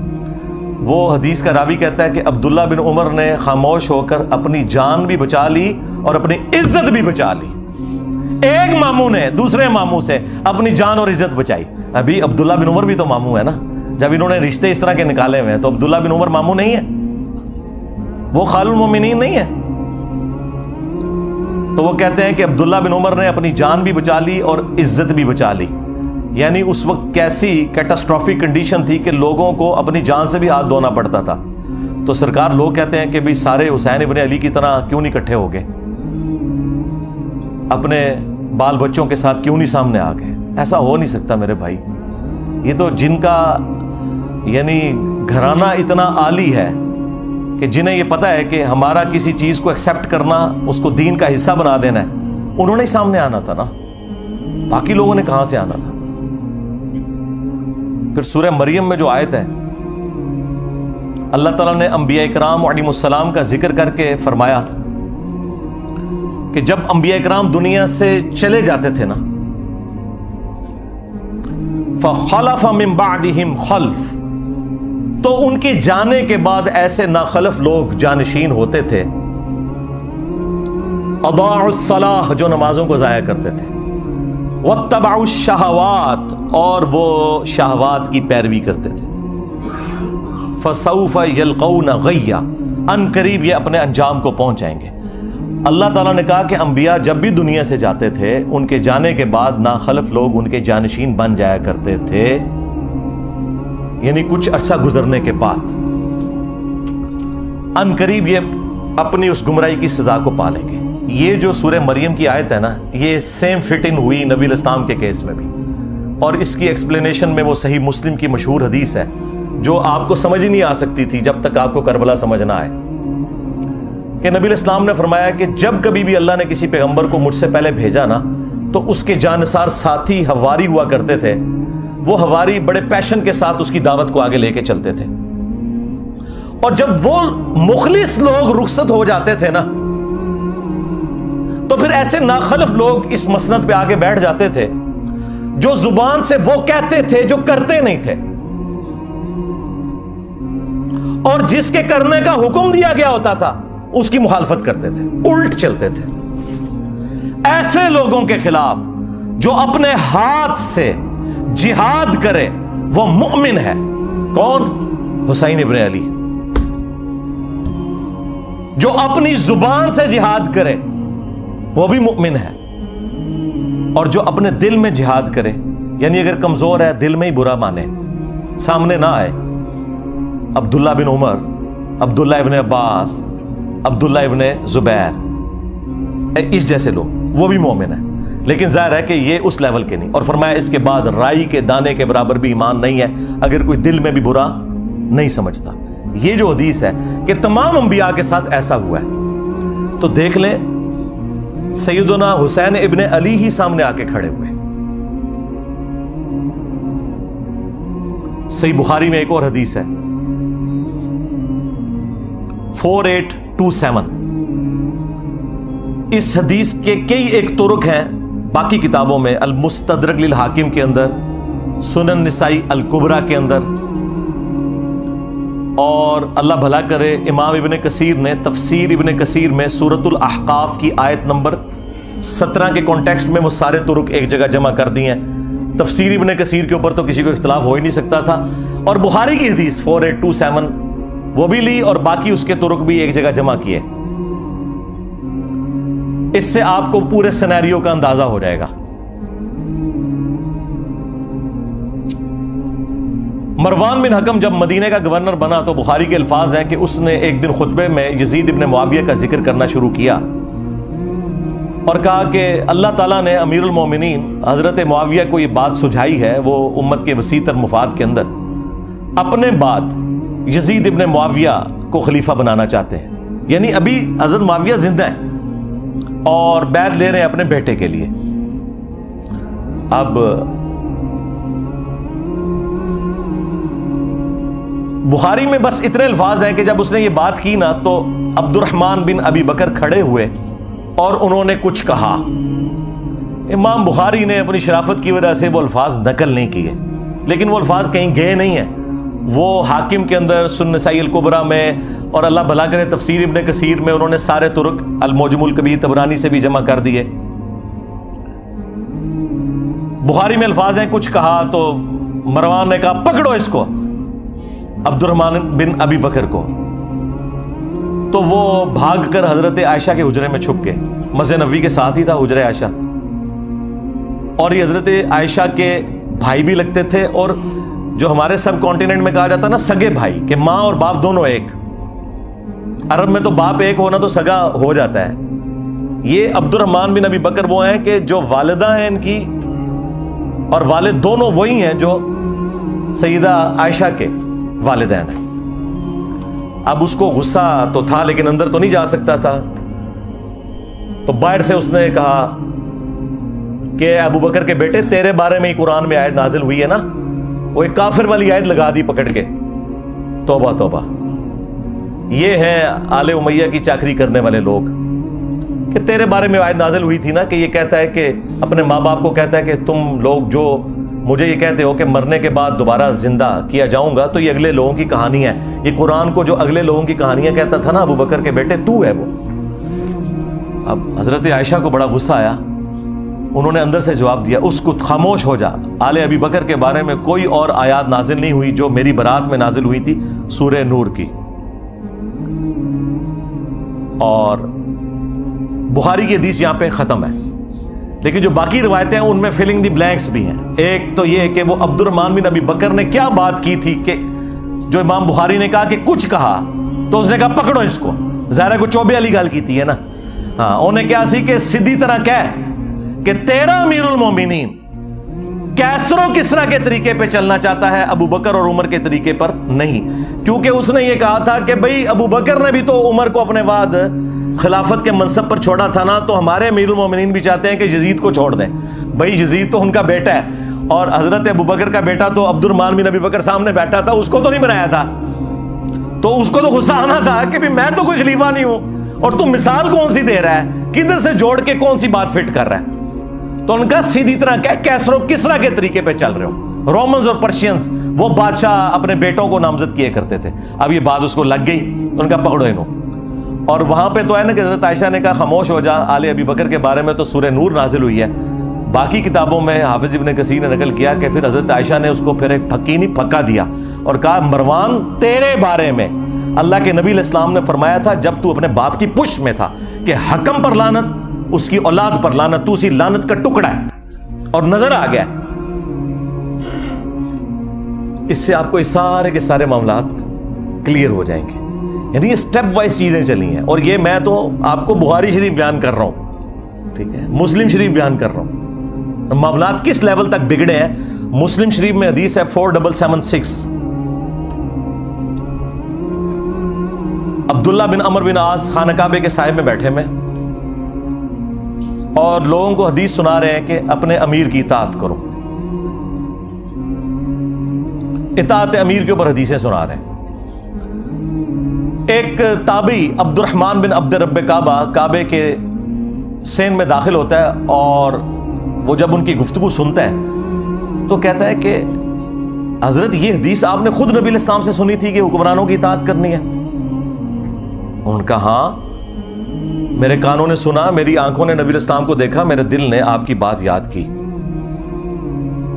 وہ حدیث کا راوی کہتا ہے کہ عبداللہ بن عمر نے خاموش ہو کر اپنی جان بھی بچا لی اور اپنی عزت بھی بچا لی. ایک ماموں نے دوسرے ماموں سے اپنی جان اور عزت بچائی. ابھی عبداللہ بن عمر بھی تو ماموں ہے نا, جب انہوں نے رشتے اس طرح کے نکالے ہوئے ہیں تو عبداللہ بن عمر ماموں نہیں ہے, وہ خال المومنین نہیں ہے. تو وہ کہتے ہیں کہ عبداللہ بن عمر نے اپنی جان بھی بچا لی اور عزت بھی بچا لی. یعنی اس وقت کیسی کیٹاسٹرافک کنڈیشن تھی کہ لوگوں کو اپنی جان سے بھی ہاتھ دھونا پڑتا تھا. تو سرکار لوگ کہتے ہیں کہ بھی سارے حسین ابن علی کی طرح کیوں نہیں اکٹھے ہو گئے, اپنے بال بچوں کے ساتھ کیوں نہیں سامنے آ گئے. ایسا ہو نہیں سکتا میرے بھائی. یہ تو جن کا یعنی گھرانہ اتنا عالی ہے کہ جنہیں یہ پتا ہے کہ ہمارا کسی چیز کو ایکسیپٹ کرنا, اس کو دین کا حصہ بنا دینا ہے, انہوں نے سامنے آنا تھا نا, باقی لوگوں نے کہاں سے آنا تھا. پھر سورہ مریم میں جو آیت ہے, اللہ تعالیٰ نے انبیاء کرام علیہ السلام کا ذکر کر کے فرمایا کہ جب انبیاء کرام دنیا سے چلے جاتے تھے نا, فخلف من بعدہم خلف, تو ان کے جانے کے بعد ایسے ناخلف لوگ جانشین ہوتے تھے, اضاعوا الصلاۃ, جو نمازوں کو ضائع کرتے تھے, واتبعوا الشہوات, اور وہ شہوات کی پیروی کرتے تھے, فسوف یلقون غیا, ان قریب یہ اپنے انجام کو پہنچ جائیں گے. اللہ تعالیٰ نے کہا کہ انبیاء جب بھی دنیا سے جاتے تھے ان کے جانے کے بعد ناخلف لوگ ان کے جانشین بن جایا کرتے تھے, یعنی کچھ عرصہ گزرنے کے بعد ان قریب یہ اپنی اس گمراہی کی سزا کو پالیں گے. یہ جو سورہ مریم کی آیت ہے نا, یہ سیم فٹ ان ہوئی نبی علیہ السلام کے کیس میں بھی, اور اس کی ایکسپلینیشن میں وہ صحیح مسلم کی مشہور حدیث ہے جو آپ کو سمجھ ہی نہیں آ سکتی تھی جب تک آپ کو کربلا سمجھ نہ آئے, کہ نبی علیہ السلام نے فرمایا کہ جب کبھی بھی اللہ نے کسی پیغمبر کو مجھ سے پہلے بھیجا نا, تو اس کے جانثار ساتھی حواری ہوا کرتے تھے. وہ حواری بڑے پیشن کے ساتھ اس کی دعوت کو آگے لے کے چلتے تھے, اور جب وہ مخلص لوگ رخصت ہو جاتے تھے نا, تو پھر ایسے ناخلف لوگ اس مسند پہ آگے بیٹھ جاتے تھے جو زبان سے وہ کہتے تھے جو کرتے نہیں تھے, اور جس کے کرنے کا حکم دیا گیا ہوتا تھا اس کی مخالفت کرتے تھے, الٹ چلتے تھے. ایسے لوگوں کے خلاف جو اپنے ہاتھ سے جہاد کرے وہ مؤمن ہے. کون؟ حسین ابن علی. جو اپنی زبان سے جہاد کرے وہ بھی مؤمن ہے, اور جو اپنے دل میں جہاد کرے, یعنی اگر کمزور ہے دل میں ہی برا مانے, سامنے نہ آئے, عبداللہ بن عمر, عبداللہ ابن عباس, عبداللہ ابن زبیر, اس جیسے لوگ, وہ بھی مومن ہیں. لیکن ظاہر ہے کہ یہ اس لیول کے نہیں. اور فرمایا اس کے بعد رائی کے دانے کے برابر بھی ایمان نہیں ہے اگر کوئی دل میں بھی برا نہیں سمجھتا. یہ جو حدیث ہے کہ تمام انبیاء کے ساتھ ایسا ہوا ہے, تو دیکھ لیں سیدنا حسین ابن علی ہی سامنے آ کے کھڑے ہوئے. صحیح بخاری میں ایک اور حدیث ہے 4827. اس حدیث کے کئی ایک طرق ہیں باقی کتابوں میں, المستدرک للحاکم کے اندر, سنن نسائی الکبریٰ کے اندر, اور اللہ بھلا کرے امام ابن کثیر نے تفسیر ابن کثیر میں سورۃ الاحقاف کی آیت نمبر 17 کے کانٹیکسٹ میں وہ سارے طرق ایک جگہ جمع کر دی ہیں. تفسیر ابن کثیر کے اوپر تو کسی کو اختلاف ہو ہی نہیں سکتا تھا, اور بخاری کی حدیث 4827 وہ بھی لی اور باقی اس کے طرق بھی ایک جگہ جمع کیے. اس سے آپ کو پورے سینیریو کا اندازہ ہو جائے گا. مروان بن حکم جب مدینہ کا گورنر بنا تو بخاری کے الفاظ ہیں کہ اس نے ایک دن خطبے میں یزید ابن معاویہ کا ذکر کرنا شروع کیا اور کہا کہ اللہ تعالیٰ نے امیر المومنین حضرت معاویہ کو یہ بات سجھائی ہے، وہ امت کے وسیع تر مفاد کے اندر اپنے بعد یزید ابن معاویہ کو خلیفہ بنانا چاہتے ہیں، یعنی ابھی حضرت معاویہ زندہ ہیں اور بیعت لے رہے ہیں اپنے بیٹے کے لیے۔ اب بخاری میں بس اتنے الفاظ ہیں کہ جب اس نے یہ بات کی نا تو عبد الرحمن بن ابی بکر کھڑے ہوئے اور انہوں نے کچھ کہا۔ امام بخاری نے اپنی شرافت کی وجہ سے وہ الفاظ نقل نہیں کیے، لیکن وہ الفاظ کہیں گئے نہیں ہیں، وہ حاکم کے اندر سنن نسائی الکبریٰ میں اور اللہ بھلا کرے تفسیر ابن کثیر میں انہوں نے سارے طرق، المعجم الکبیر طبرانی سے بھی جمع کر دیے۔ بخاری میں الفاظ ہیں کچھ کہا تو مروان نے کہا پکڑو اس کو، عبد الرحمن بن ابی بکر کو، تو وہ بھاگ کر حضرت عائشہ کے حجرے میں چھپ گئے۔ مسجد نبوی کے ساتھ ہی تھا حجرہ عائشہ، اور یہ حضرت عائشہ کے بھائی بھی لگتے تھے، اور جو ہمارے سب کانٹیننٹ میں کہا جاتا ہے نا سگے بھائی، کہ ماں اور باپ دونوں ایک، عرب میں تو باپ ایک ہونا تو سگا ہو جاتا ہے۔ یہ عبد الرحمن بن ابی بکر وہ ہیں کہ جو والدہ ہیں ان کی اور والد دونوں وہی ہیں جو سیدہ عائشہ کے والدین ہیں۔ اب اس کو غصہ تو تھا لیکن اندر تو نہیں جا سکتا تھا، تو باہر سے اس نے کہا کہ ابو بکر کے بیٹے تیرے بارے میں ہی قرآن میں آیت نازل ہوئی ہے نا، وہ ایک کافر والی آیت لگا دی پکڑ کے، توبہ توبہ۔ یہ ہیں آل امیہ کی چاکری کرنے والے لوگ، کہ تیرے بارے میں آیت نازل ہوئی تھی نا کہ یہ کہتا ہے کہ اپنے ماں باپ کو کہتا ہے کہ تم لوگ جو مجھے یہ کہتے ہو کہ مرنے کے بعد دوبارہ زندہ کیا جاؤں گا، تو یہ اگلے لوگوں کی کہانی ہے، یہ قرآن کو جو اگلے لوگوں کی کہانیاں کہتا تھا نا ابو بکر کے بیٹے تو ہے وہ۔ اب حضرت عائشہ کو بڑا غصہ آیا، انہوں نے اندر سے جواب دیا اس کو خاموش ہو جا، آل ابی بکر کے بارے میں کوئی اور آیات نازل نہیں ہوئی جو میری برات میں نازل ہوئی تھی سورہ نور کی۔ اور بخاری کی حدیث یہاں پہ ختم ہے، لیکن جو باقی روایتیں ہیں ان میں فلنگ دی بلینکس بھی ہیں۔ ایک تو یہ کہ وہ عبد الرحمن بن ابی بکر نے کیا بات کی تھی کہ جو امام بخاری نے کہا کہ کچھ کہا تو اس نے کہا پکڑو اس کو، ظاہر ہے کو چوبے والی گل کی تھی ہے نا، ہاں انہیں کیا سی کہ سیدھی طرح کہہ کہ تیرا امیر المومنین کیسر و کسرا کے طریقے پہ چلنا چاہتا ہے، ابو بکر اور عمر کے طریقے پر نہیں، کیونکہ اس نے یہ کہا تھا کہ بھئی ابو بکر نے بھی تو عمر کو اپنے بعد خلافت کے منصب پر چھوڑا تھا نا، تو ہمارے امیر المومنین بھی چاہتے ہیں کہ یزید کو چھوڑ دیں، بھئی یزید تو ان کا بیٹا ہے، اور حضرت ابو بکر کا بیٹا تو عبد الرحمن بن ابی بکر سامنے بیٹھا تھا، اس کو تو نہیں بنایا تھا، تو اس کو تو غصہ آنا تھا کہ بھی میں تو کوئی خلیفہ نہیں ہوں اور تم مثال کون سی دے رہا ہے، کدھر سے جوڑ کے کون سی بات فٹ کر رہا ہے۔ تو ان کا سیدھی طرح کیسر و کسرا کے طریقے پہ چل رہے ہو، رومنز اور پرشینز وہ بادشاہ اپنے بیٹوں کو نامزد کیے کرتے تھے، اب یہ بات اس کو لگ گئی تو ان کا پکڑو انہوں۔ اور وہاں پہ تو ہے نا کہ حضرت عائشہ نے کہا خاموش ہو جا، آل ابی بکر کے بارے میں تو سورہ نور نازل ہوئی ہے۔ باقی کتابوں میں حافظ ابن کثیر نے نقل کیا کہ پھر حضرت عائشہ نے اس کو پھر ایک پھکی نہیں پھکا دیا اور کہا مروان تیرے بارے میں اللہ کے نبی علیہ السلام نے فرمایا تھا جب تو اپنے باپ کی پشت میں تھا کہ حکم پر لعنت، اس کی اولاد پر لعنت، تو اسی لعنت کا ٹکڑا ہے، اور نظر آ گیا۔ اس سے آپ کو یہ سارے کے سارے معاملات کلیئر ہو جائیں گے، یعنی یہ سٹیپ وائز چیزیں چلی ہیں، اور یہ میں تو آپ کو بخاری شریف بیان کر رہا ہوں، ٹھیک ہے، مسلم شریف بیان کر رہا ہوں، معاملات کس لیول تک بگڑے ہیں۔ مسلم شریف میں حدیث ہے 4776، عبداللہ بن عمر بن عاص خانہ کعبے کے سائے میں بیٹھے میں اور لوگوں کو حدیث سنا رہے ہیں کہ اپنے امیر کی اطاعت کرو، اطاعت امیر کے اوپر حدیثیں سنا رہے ہیں۔ ایک تابعی عبد الرحمن بن عبد رب کعبہ کعبے کے سین میں داخل ہوتا ہے، اور وہ جب ان کی گفتگو سنتا ہے تو کہتا ہے کہ حضرت یہ حدیث آپ نے خود نبی علیہ السلام سے سنی تھی کہ حکمرانوں کی اطاعت کرنی ہے؟ ان کا ہاں، میرے کانوں نے سنا، میری آنکھوں نے نبی علیہ السلام کو دیکھا، میرے دل نے آپ کی بات یاد کی۔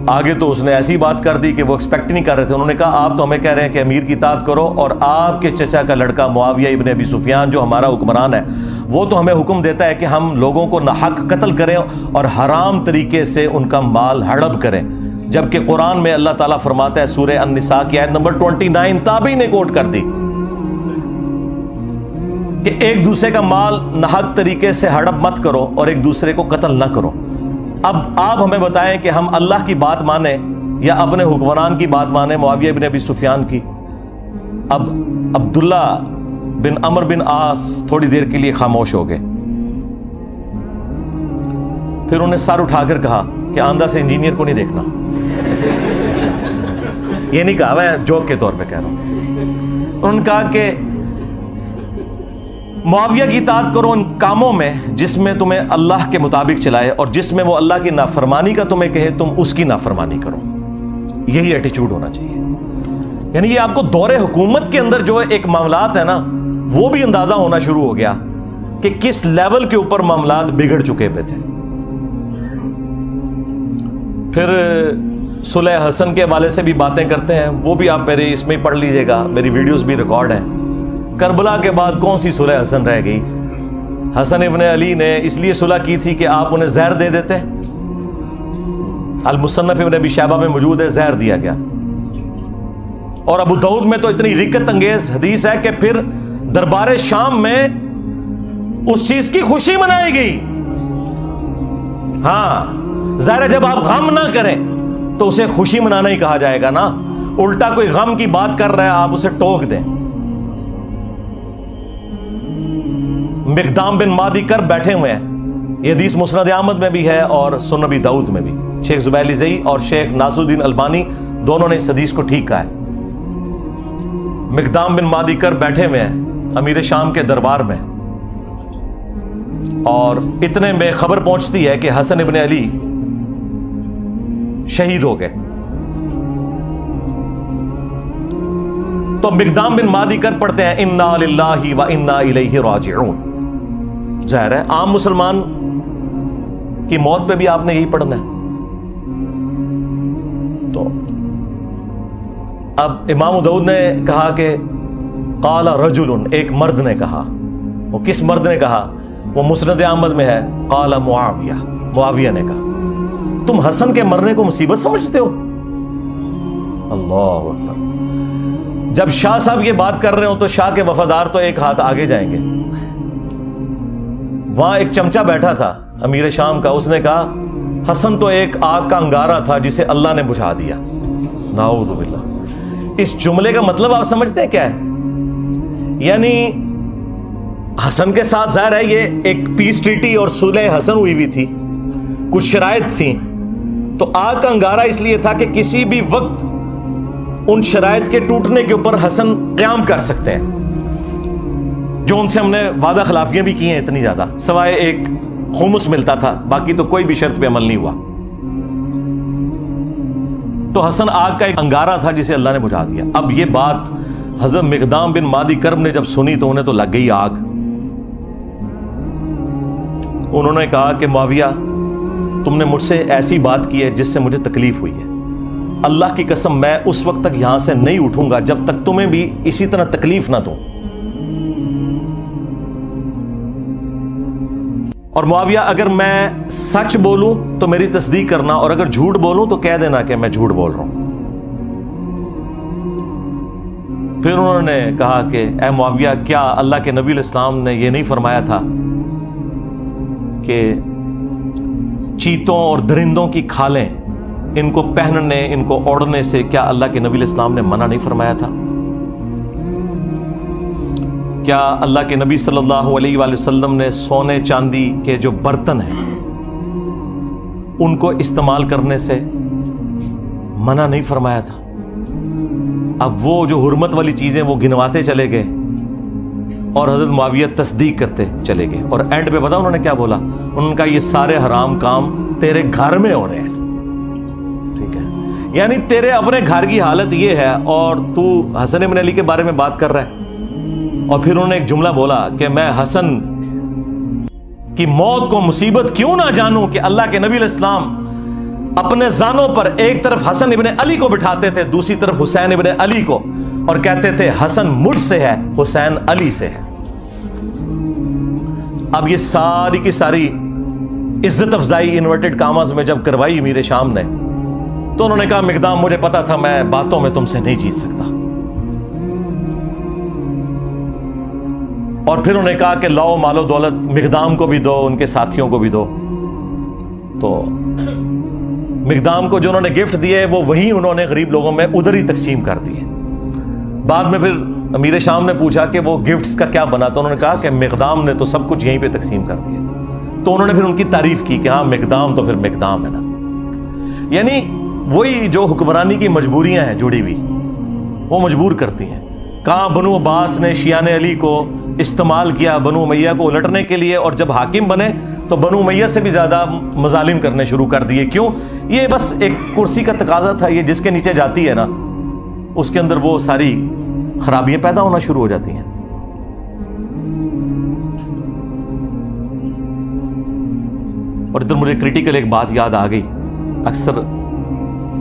آگے تو اس نے ایسی بات کر دی کہ وہ ایکسپیکٹ نہیں کر رہے تھے۔ انہوں نے کہا آپ تو ہمیں کہہ رہے ہیں کہ امیر کی اطاعت کرو، اور آپ کے چچا کا لڑکا معاویہ ابن ابی سفیان جو ہمارا حکمران ہے وہ تو ہمیں حکم دیتا ہے کہ ہم لوگوں کو ناحق قتل کریں اور حرام طریقے سے ان کا مال ہڑپ کریں، جبکہ قرآن میں اللہ تعالیٰ فرماتا ہے سورہ النساء کی آیت نمبر 29 تابعی نے کوٹ کر دی کہ ایک دوسرے کا مال ناحق طریقے سے ہڑپ مت کرو اور ایک دوسرے کو قتل نہ کرو. اب آپ ہمیں بتائیں کہ ہم اللہ کی بات مانیں یا اپنے حکمران کی بات مانیں, معاویہ بن ابی سفیان کی. اب عبداللہ بن عمرو بن عاص تھوڑی دیر کے لیے خاموش ہو گئے. پھر انہیں سر اٹھا کر کہا کہ آندھا سے انجینئر کو نہیں دیکھنا. یہ نہیں کہا, میں جوک کے طور پہ کہہ رہا ہوں. انہوں نے کہا کہ معاویہ کی اطاعت کرو ان کاموں میں جس میں تمہیں اللہ کے مطابق چلائے, اور جس میں وہ اللہ کی نافرمانی کا تمہیں کہے تم اس کی نافرمانی کرو. یہی ایٹیچیوڈ ہونا چاہیے. یعنی یہ آپ کو دور حکومت کے اندر جو ایک معاملات ہے نا, وہ بھی اندازہ ہونا شروع ہو گیا کہ کس لیول کے اوپر معاملات بگڑ چکے پہ تھے. پھر صلح حسن کے حوالے سے بھی باتیں کرتے ہیں, وہ بھی آپ میرے اس میں پڑھ لیجئے گا, میری ویڈیوز بھی ریکارڈ ہیں. کربلا کے بعد کون سی صلح حسن رہ گئی؟ حسن ابن علی نے اس لیے صلح کی تھی کہ آپ انہیں زہر دے دیتے. المصنف ابن ابی شیبہ میں موجود ہے, زہر دیا گیا. اور ابو داؤد میں تو اتنی رکت انگیز حدیث ہے کہ پھر دربار شام میں اس چیز کی خوشی منائی گئی. ہاں ظاہر ہے جب آپ غم نہ کریں تو اسے خوشی منانا ہی کہا جائے گا نا. الٹا کوئی غم کی بات کر رہا ہے آپ اسے ٹوک دیں. مقدام بن مادی کر بیٹھے ہوئے ہیں, یہ حدیث مسند احمد میں بھی ہے اور سنن ابی داؤد میں بھی. شیخ زبیلی زئی اور شیخ ناصر الدین البانی دونوں نے اس حدیث کو ٹھیک کہا ہے. مقدام بن مادی کر بیٹھے ہوئے ہیں امیر شام کے دربار میں, اور اتنے میں خبر پہنچتی ہے کہ حسن ابن علی شہید ہو گئے. تو مقدام بن مادی کر پڑھتے ہیں انا للہ و انا الیہ راجعون. ظاہر ہے عام مسلمان کی موت پہ بھی آپ نے یہی پڑھنا ہے. تو اب امام داؤد نے کہا کہ قال رجل, ایک مرد نے کہا. وہ کس مرد نے کہا؟ وہ مسند احمد میں ہے. قال معاویہ, معاویہ نے کہا تم حسن کے مرنے کو مصیبت سمجھتے ہو؟ اللہ اکبر. جب شاہ صاحب یہ بات کر رہے ہوں تو شاہ کے وفادار تو ایک ہاتھ آگے جائیں گے. وہاں ایک چمچہ بیٹھا تھا امیر شام کا, اس نے کہا حسن تو ایک آگ کا انگارہ تھا جسے اللہ نے بجھا دیا. نعوذ باللہ. اس جملے کا مطلب آپ سمجھتے ہیں کیا ہے؟ یعنی حسن کے ساتھ ظاہر ہے یہ ایک پیس ٹریٹی اور صلح حسن ہوئی ہوئی تھی, کچھ شرائط تھیں, تو آگ کا انگارہ اس لیے تھا کہ کسی بھی وقت ان شرائط کے ٹوٹنے کے اوپر حسن قیام کر سکتے ہیں, جو ان سے ہم نے وعدہ خلافیاں بھی کی ہیں اتنی زیادہ, سوائے ایک خمس ملتا تھا, باقی تو کوئی بھی شرط پہ عمل نہیں ہوا. تو حسن آگ کا ایک انگارہ تھا جسے اللہ نے بجھا دیا. اب یہ بات حضرت مقدام بن مادی کرب نے جب سنی تو انہیں تو لگ گئی آگ. انہوں نے کہا کہ معاویہ تم نے مجھ سے ایسی بات کی ہے جس سے مجھے تکلیف ہوئی ہے. اللہ کی قسم میں اس وقت تک یہاں سے نہیں اٹھوں گا جب تک تمہیں بھی اسی طرح تکلیف نہ دوں. اور معاویہ اگر میں سچ بولوں تو میری تصدیق کرنا, اور اگر جھوٹ بولوں تو کہہ دینا کہ میں جھوٹ بول رہا ہوں. پھر انہوں نے کہا کہ اے معاویہ کیا اللہ کے نبی علیہ السلام نے یہ نہیں فرمایا تھا کہ چیتوں اور درندوں کی کھالیں ان کو پہننے ان کو اوڑھنے سے کیا اللہ کے نبی علیہ السلام نے منع نہیں فرمایا تھا؟ کیا اللہ کے نبی صلی اللہ علیہ وآلہ وسلم نے سونے چاندی کے جو برتن ہیں ان کو استعمال کرنے سے منع نہیں فرمایا تھا؟ اب وہ جو حرمت والی چیزیں وہ گنواتے چلے گئے اور حضرت معاویہ تصدیق کرتے چلے گئے, اور اینڈ پہ پتا انہوں نے کیا بولا؟ انہوں نے کہا یہ سارے حرام کام تیرے گھر میں ہو رہے ہیں. ٹھیک ہے, یعنی تیرے اپنے گھر کی حالت یہ ہے اور تو حسن بن علی کے بارے میں بات کر رہا ہے. اور پھر انہوں نے ایک جملہ بولا کہ میں حسن کی موت کو مصیبت کیوں نہ جانوں کہ اللہ کے نبی علیہ السلام اپنے زانوں پر ایک طرف حسن ابن علی کو بٹھاتے تھے, دوسری طرف حسین ابن علی کو, اور کہتے تھے حسن مجھ سے ہے, حسین علی سے ہے. اب یہ ساری کی ساری عزت افزائی انورٹڈ کاماز میں جب کروائی امیر شام نے, تو انہوں نے کہا مقدام مجھے پتا تھا میں باتوں میں تم سے نہیں جیت سکتا. اور پھر انہوں نے کہا کہ لاؤ مال و دولت مقدام کو بھی دو، ان کے ساتھیوں کو بھی دو. تو مقدام کو جو انہوں نے گفٹ دیے وہ وہی انہوں نے غریب لوگوں میں ادھر ہی تقسیم کر دیے. بعد میں پھر امیر شام نے پوچھا کہ وہ گفٹس کا کیا بنا، تو انہوں نے کہا کہ مقدام نے تو سب کچھ یہیں پہ تقسیم کر دیا. تو انہوں نے پھر ان کی تعریف کی کہ ہاں مقدام تو پھر مقدام ہے نا. یعنی وہی جو حکمرانی کی مجبوریاں ہیں جڑی ہوئی وہ مجبور کرتی ہیں. کہاں بنو عباس نے شیعان علی کو استعمال کیا بنو امیہ کو الٹنے کے لیے، اور جب حاکم بنے تو بنو امیہ سے بھی زیادہ مظالم کرنے شروع کر دیے. کیوں؟ یہ بس ایک کرسی کا تقاضا تھا. یہ جس کے نیچے جاتی ہے نا اس کے اندر وہ ساری خرابیاں پیدا ہونا شروع ہو جاتی ہیں. اور ادھر مجھے کریٹیکل ایک بات یاد آ گئی. اکثر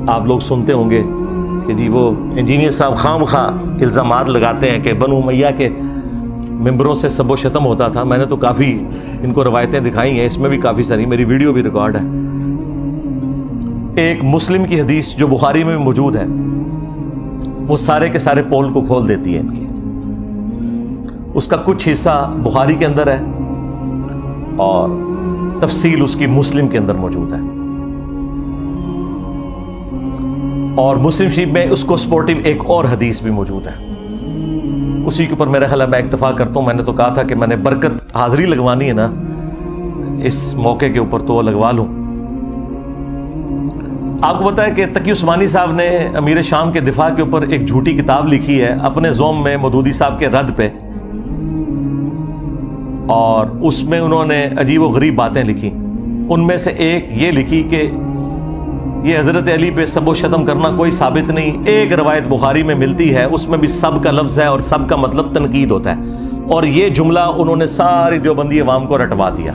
آپ لوگ سنتے ہوں گے کہ جی وہ انجینئر صاحب خام خواہ الزامات لگاتے ہیں کہ بنو امیہ کے ممبروں سے سب و شتم ہوتا تھا. میں نے تو کافی ان کو روایتیں دکھائی ہیں، اس میں بھی کافی ساری میری ویڈیو بھی ریکارڈ ہے. ایک مسلم کی حدیث جو بخاری میں بھی موجود ہے وہ سارے کے سارے پول کو کھول دیتی ہے ان کی. اس کا کچھ حصہ بخاری کے اندر ہے اور تفصیل اس کی مسلم کے اندر موجود ہے. اور مسلم شریف میں اس کو سپورٹیو ایک اور حدیث بھی موجود ہے. اسی کے اوپر میرا خیال ہے میں اکتفا کرتا ہوں. میں نے تو کہا تھا کہ میں نے برکت حاضری لگوانی ہے نا اس موقع کے اوپر تو وہ لگوا لوں. آپ کو پتا ہے کہ تقی عثمانی صاحب نے امیر شام کے دفاع کے اوپر ایک جھوٹی کتاب لکھی ہے اپنے زوم میں مودودی صاحب کے رد پہ، اور اس میں انہوں نے عجیب و غریب باتیں لکھی. ان میں سے ایک یہ لکھی کہ یہ حضرت علی پہ سب و شتم کرنا کوئی ثابت نہیں. ایک روایت بخاری میں ملتی ہے اس میں بھی سب کا لفظ ہے اور سب کا مطلب تنقید ہوتا ہے، اور یہ جملہ انہوں نے ساری دیوبندی عوام کو رٹوا دیا.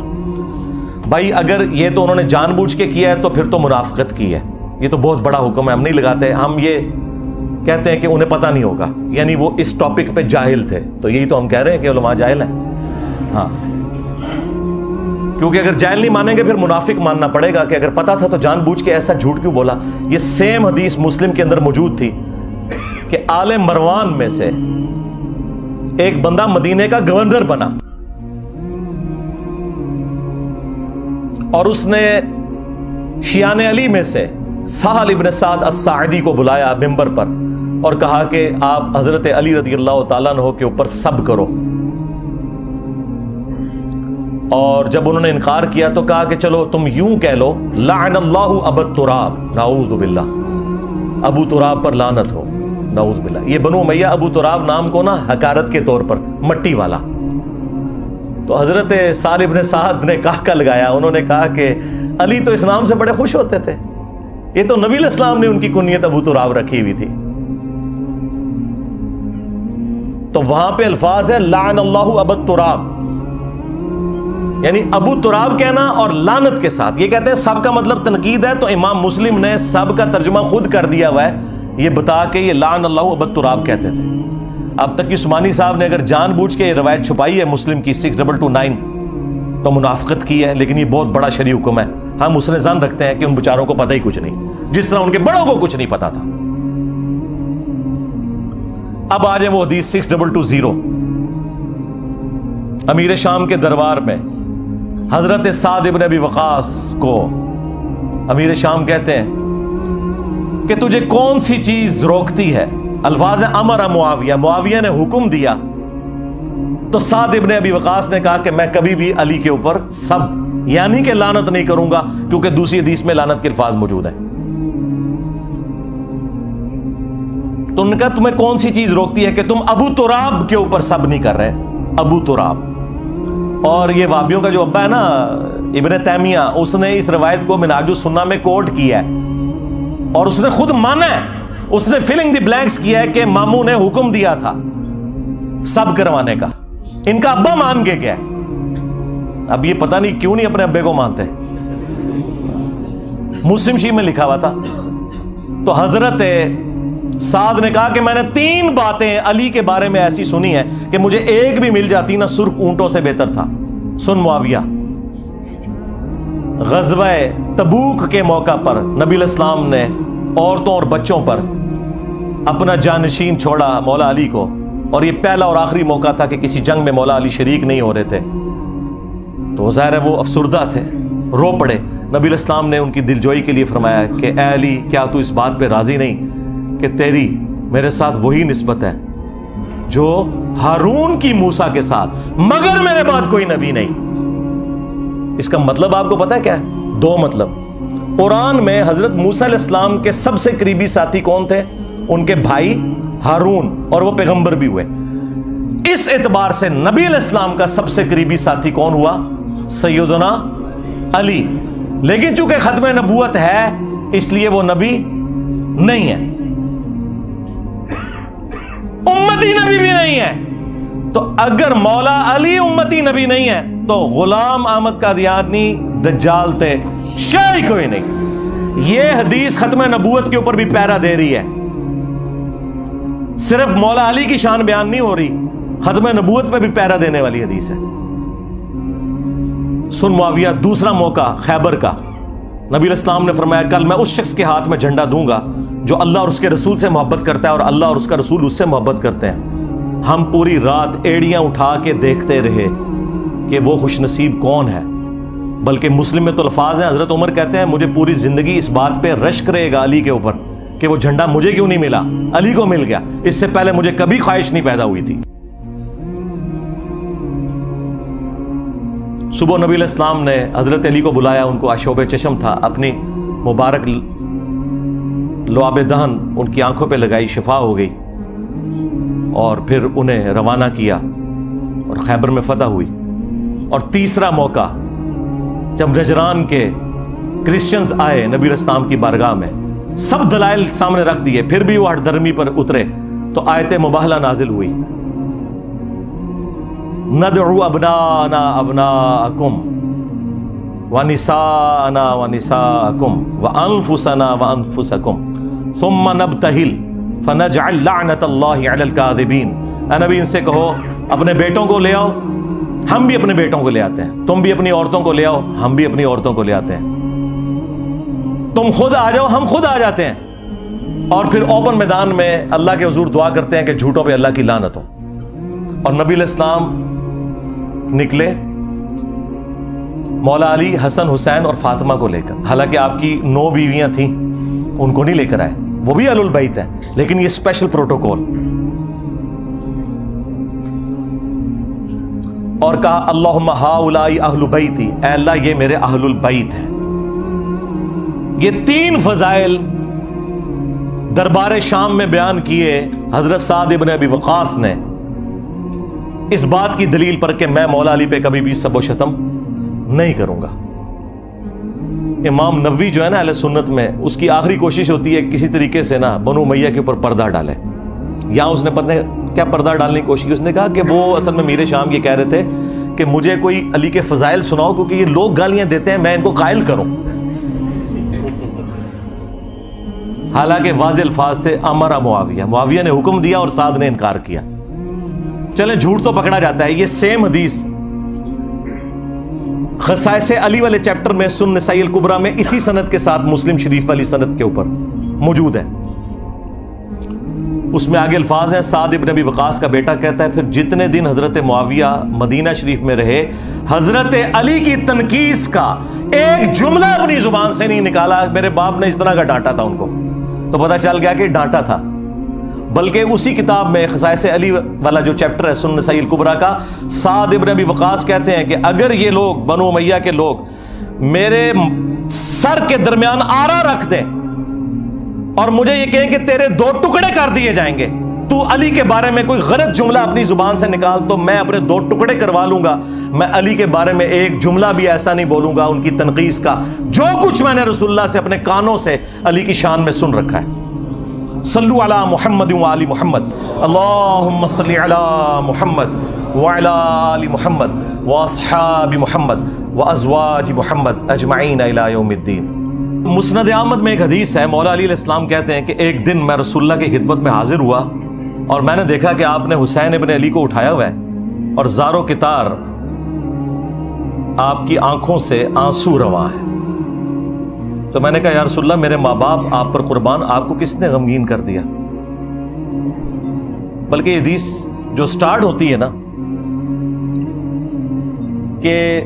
بھائی اگر یہ تو انہوں نے جان بوجھ کے کیا ہے تو پھر تو منافقت کی ہے. یہ تو بہت بڑا حکم ہے، ہم نہیں لگاتے. ہم یہ کہتے ہیں کہ انہیں پتہ نہیں ہوگا، یعنی وہ اس ٹاپک پہ جاہل تھے. تو یہی تو ہم کہہ رہے ہیں کہ علماء جاہل ہیں. ہاں، کیونکہ اگر جاہل نہیں مانیں گے پھر منافق ماننا پڑے گا کہ اگر پتا تھا تو جان بوجھ کے ایسا جھوٹ کیوں بولا. یہ سیم حدیث مسلم کے اندر موجود تھی کہ آل مروان میں سے ایک بندہ مدینے کا گورنر بنا اور اس نے شیعان علی میں سے سہل ابن سعد الساعدی کو بلایا ممبر پر اور کہا کہ آپ حضرت علی رضی اللہ تعالیٰ عنہ کے اوپر سب کرو. اور جب انہوں نے انکار کیا تو کہا کہ چلو تم یوں کہہ لو لعن اللہ ابو تراب، نعوذ باللہ، ابو تراب پر لعنت ہو، نعوذ باللہ. یہ بنو امیہ ابو تراب نام کو نا حقارت کے طور پر مٹی والا. تو حضرت سہل ابن سعد نے کہا لگایا. انہوں نے کہا کہ علی تو اس نام سے بڑے خوش ہوتے تھے، یہ تو نبی علیہ السلام نے ان کی کنیت ابو تراب رکھی ہوئی تھی. تو وہاں پہ الفاظ ہے لعن اللہ ابو تراب، یعنی ابو تراب کہنا اور لعنت کے ساتھ. یہ کہتے ہیں سب کا مطلب تنقید ہے، تو امام مسلم نے سب کا ترجمہ خود کر دیا ہوا ہے یہ بتا کے یہ لعن اللہ ابو تراب کہتے تھے. اب تک عثمانی صاحب نے اگر جان بوجھ کے یہ روایت چھپائی ہے مسلم کی 6229 تو منافقت کی ہے، لیکن یہ بہت بڑا شرعی حکم ہے. ہم اس نے ظن رکھتے ہیں کہ ان بیچاروں کو پتہ ہی کچھ نہیں، جس طرح ان کے بڑوں کو کچھ نہیں پتا تھا. اب آ جائیں وہ حدیث 6220. امیر شام کے دربار میں حضرت سعد ابن ابی وقاص کو امیر شام کہتے ہیں کہ تجھے کون سی چیز روکتی ہے. الفاظ امر معاویہ، معاویہ نے حکم دیا. تو سعد ابن ابی وقاص نے کہا کہ میں کبھی بھی علی کے اوپر سب یعنی کہ لعنت نہیں کروں گا، کیونکہ دوسری حدیث میں لعنت کے الفاظ موجود ہیں. تو انہوں نے کہا تمہیں کون سی چیز روکتی ہے کہ تم ابو تراب کے اوپر سب نہیں کر رہے. ابو تراب، اور یہ وہابیوں کا جو ابا ہے نا ابن تیمیہ، اس نے اس روایت کو منہاج السنہ میں کوٹ کیا ہے اور اس نے خود مانا ہے. اس نے فلنگ دی بلینکس کیا ہے کہ ماموں نے حکم دیا تھا سب کروانے کا. ان کا ابا مان کے گیا. اب یہ پتہ نہیں کیوں نہیں اپنے ابے کو مانتے. مسلم شریف میں لکھا ہوا تھا. تو حضرت سعد نے کہا کہ میں نے 3 باتیں علی کے بارے میں ایسی سنی ہیں کہ مجھے ایک بھی مل جاتی نہ سرخ اونٹوں سے بہتر تھا. سن معاویہ، غزوہ تبوک کے موقع پر نبی علیہ السلام نے عورتوں اور بچوں پر اپنا جانشین چھوڑا مولا علی کو، اور یہ پہلا اور آخری موقع تھا کہ کسی جنگ میں مولا علی شریک نہیں ہو رہے تھے، تو ظاہر ہے وہ افسردہ تھے، رو پڑے۔ نبی علیہ السلام نے ان کی دلجوئی کے لیے فرمایا کہ اے علی، کیا تو اس بات پہ راضی نہیں کہ تیری میرے ساتھ وہی نسبت ہے جو ہارون کی موسیٰ کے ساتھ، مگر میرے بعد کوئی نبی نہیں۔ اس کا مطلب آپ کو پتہ ہے کیا ہے؟ دو مطلب۔ قرآن میں حضرت موسیٰ علیہ السلام کے سب سے قریبی ساتھی کون تھے؟ ان کے بھائی ہارون، اور وہ پیغمبر بھی ہوئے۔ اس اعتبار سے نبی علیہ السلام کا سب سے قریبی ساتھی کون ہوا؟ سیدنا علی۔ لیکن چونکہ ختم نبوت ہے اس لیے وہ نبی نہیں ہے، امتی نبی بھی نہیں ہے۔ تو اگر مولا علی امتی نبی نہیں ہے تو غلام احمد قادیانی دجال تھے، شاہی کوئی نہیں۔ یہ حدیث ختم نبوت کے اوپر بھی پیرا دے رہی ہے، صرف مولا علی کی شان بیان نہیں ہو رہی، ختم نبوت میں بھی پیرا دینے والی حدیث ہے۔ سن معاویہ، دوسرا موقع خیبر کا، نبی علیہ السلام نے فرمایا کل میں اس شخص کے ہاتھ میں جھنڈا دوں گا جو اللہ اور اس کے رسول سے محبت کرتا ہے اور اللہ اور اس کا رسول اس سے محبت کرتے ہیں۔ ہم پوری رات ایڑیاں اٹھا کے دیکھتے رہے کہ وہ خوش نصیب کون ہے، بلکہ مسلم میں تو الفاظ ہیں، حضرت عمر کہتے ہیں مجھے پوری زندگی اس بات پہ رشک رہے گا علی کے اوپر کہ وہ جھنڈا مجھے کیوں نہیں ملا، علی کو مل گیا، اس سے پہلے مجھے کبھی خواہش نہیں پیدا ہوئی تھی۔ صبح نبی علیہ السلام نے حضرت علی کو بلایا، ان کو آشوب چشم تھا، اپنی مبارک لعاب دہن ان کی آنکھوں پہ لگائی، شفا ہو گئی، اور پھر انہیں روانہ کیا اور خیبر میں فتح ہوئی۔ اور تیسرا موقع جب نجران کے کرسچنز آئے نبی علیہ السلام کی بارگاہ میں، سب دلائل سامنے رکھ دیے، پھر بھی وہ ہٹ درمی پر اترے، تو آیت مباہلہ نازل ہوئی، ندعو ابناءنا ابناءکم ونساءنا ونساءکم وانفسنا وانفسکم ثم نبتہل فنجعل لعنت اللہ علی الکاذبین۔ اے نبی ان سے کہو اپنے بیٹوں کو لے آؤ، ہم بھی اپنے بیٹوں کو لے آتے ہیں، تم بھی اپنی عورتوں کو لے آؤ، ہم بھی اپنی عورتوں کو لے آتے ہیں، تم خود آ جاؤ، ہم خود آ جاتے ہیں، اور پھر اوپن میدان میں اللہ کے حضور دعا کرتے ہیں کہ جھوٹوں پہ اللہ کی لعنت ہو۔ اور نبی علیہ السلام نکلے مولا علی، حسن، حسین اور فاطمہ کو لے کر، حالانکہ آپ کی 9 بیویاں تھیں، ان کو نہیں لے کر آئے، وہ بھی اہل البیت ہیں، لیکن یہ اسپیشل پروٹوکول۔ اور کہا اللہم ہاؤلائی اہل بیتی، اے اللہ یہ میرے اہل البیت ہیں۔ یہ 3 فضائل دربار شام میں بیان کیے حضرت سعد ابن ابی وقاص نے، اس بات کی دلیل پر کہ میں مولا علی پہ کبھی بھی سب و شتم نہیں کروں گا۔ امام نووی جو ہے نا اہل سنت میں، اس کی آخری کوشش ہوتی ہے کسی طریقے سے نا بنو امیہ کے اوپر پردہ ڈالے۔ یہاں اس نے پتہ ہے کیا پردہ ڈالنے کی کوشش کی؟ اس نے کہا کہ وہ اصل میں میر شام یہ کہہ رہے تھے کہ مجھے کوئی علی کے فضائل سناؤ، کیونکہ یہ لوگ گالیاں دیتے ہیں، میں ان کو قائل کروں۔ حالانکہ واضح الفاظ تھے امر معاویہ، معاویہ نے حکم دیا اور سعد نے انکار کیا۔ چلیں جھوٹ تو پکڑا جاتا ہے۔ یہ سیم حدیث خصائص علی والے چیپٹر میں سنن نسائی الکبریٰ میں اسی سند کے ساتھ مسلم شریف والی سند کے اوپر موجود ہے۔ اس میں آگے الفاظ ہیں، سعد ابن ابی وقاص کا بیٹا کہتا ہے پھر جتنے دن حضرت معاویہ مدینہ شریف میں رہے، حضرت علی کی تنقیص کا ایک جملہ اپنی زبان سے نہیں نکالا۔ میرے باپ نے اس طرح کا ڈانٹا تھا ان کو، تو پتہ چل گیا کہ ڈانٹا تھا۔ بلکہ اسی کتاب میں خصائص علی والا جو چیپٹر ہے سنن نسائی الکبریٰ کا، سعد ابن ابی وقاص کہتے ہیں کہ اگر یہ لوگ بنو امیہ کے لوگ میرے سر کے درمیان آرا رکھ دیں اور مجھے یہ کہیں کہ تیرے 2 ٹکڑے کر دیے جائیں گے، تو علی کے بارے میں کوئی غلط جملہ اپنی زبان سے نکال تو میں اپنے 2 ٹکڑے کروا لوں گا۔ میں علی کے بارے میں ایک جملہ بھی ایسا نہیں بولوں گا ان کی تنقیص کا، جو کچھ میں نے رسول اللہ سے اپنے کانوں سے علی کی شان میں سن رکھا ہے۔ صلو علی محمد وعلی محمد، اللہم صلی علی محمد وعلی آل محمد واصحاب محمد وازواج محمد اجمعین الی یوم الدین۔ مسند احمد میں ایک حدیث ہے، مولا علی علیہ السلام کہتے ہیں کہ ایک دن میں رسول اللہ کی خدمت میں حاضر ہوا اور میں نے دیکھا کہ آپ نے حسین ابن علی کو اٹھایا ہوا ہے اور زاروں کی تار آپ کی آنکھوں سے آنسو رواں ہے۔ تو میں نے کہا یا رسول اللہ میرے ماں باپ آپ پر قربان، آپ کو کس نے غمگین کر دیا؟ بلکہ یہ حدیث جو سٹارٹ ہوتی ہے نا کہ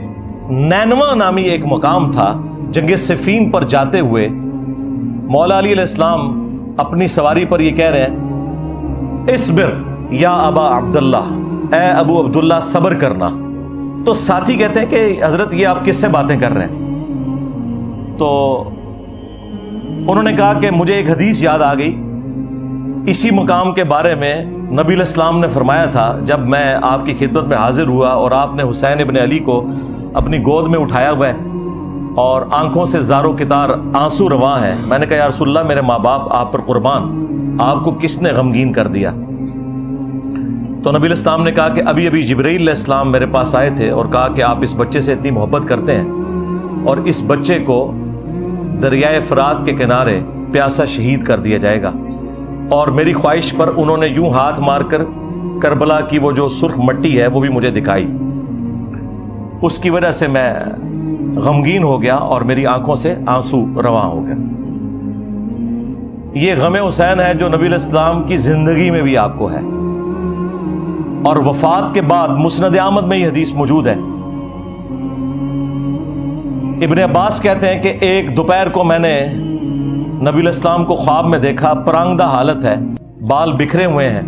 نینوا نامی ایک مقام تھا، جنگ صفین پر جاتے ہوئے مولا علی علیہ السلام اپنی سواری پر یہ کہہ رہے ہیں اصبر یا ابا عبداللہ، اے ابو عبداللہ صبر کرنا. تو ساتھی کہتے ہیں کہ حضرت یہ آپ کس سے باتیں کر رہے ہیں؟ تو انہوں نے کہا کہ مجھے ایک حدیث یاد آ گئی، اسی مقام کے بارے میں نبی علیہ السلام نے فرمایا تھا جب میں آپ کی خدمت میں حاضر ہوا اور آپ نے حسین ابن علی کو اپنی گود میں اٹھایا ہوا ہے اور آنکھوں سے زارو کتار آنسو رواں ہیں. میں نے کہا یا رسول اللہ میرے ماں باپ آپ پر قربان، آپ کو کس نے غمگین کر دیا؟ تو نبی علیہ السلام نے کہا کہ ابھی ابھی جبرائیل علیہ السلام میرے پاس آئے تھے اور کہا کہ آپ اس بچے سے اتنی محبت کرتے ہیں اور اس بچے کو دریائے فرات کے کنارے پیاسا شہید کر دیا جائے گا. اور میری خواہش پر انہوں نے یوں ہاتھ مار کر کربلا کی وہ جو سرخ مٹی ہے وہ بھی مجھے دکھائی. اس کی وجہ سے میں غمگین ہو گیا اور میری آنکھوں سے آنسو رواں ہو گیا. یہ غم حسین ہے جو نبی علیہ السلام کی زندگی میں بھی آپ کو ہے، اور وفات کے بعد مسند احمد میں یہ حدیث موجود ہے. ابن عباس کہتے ہیں کہ ایک دوپہر کو میں نے نبی علیہ السلام کو خواب میں دیکھا، پرانگدہ حالت ہے، بال بکھرے ہوئے ہیں،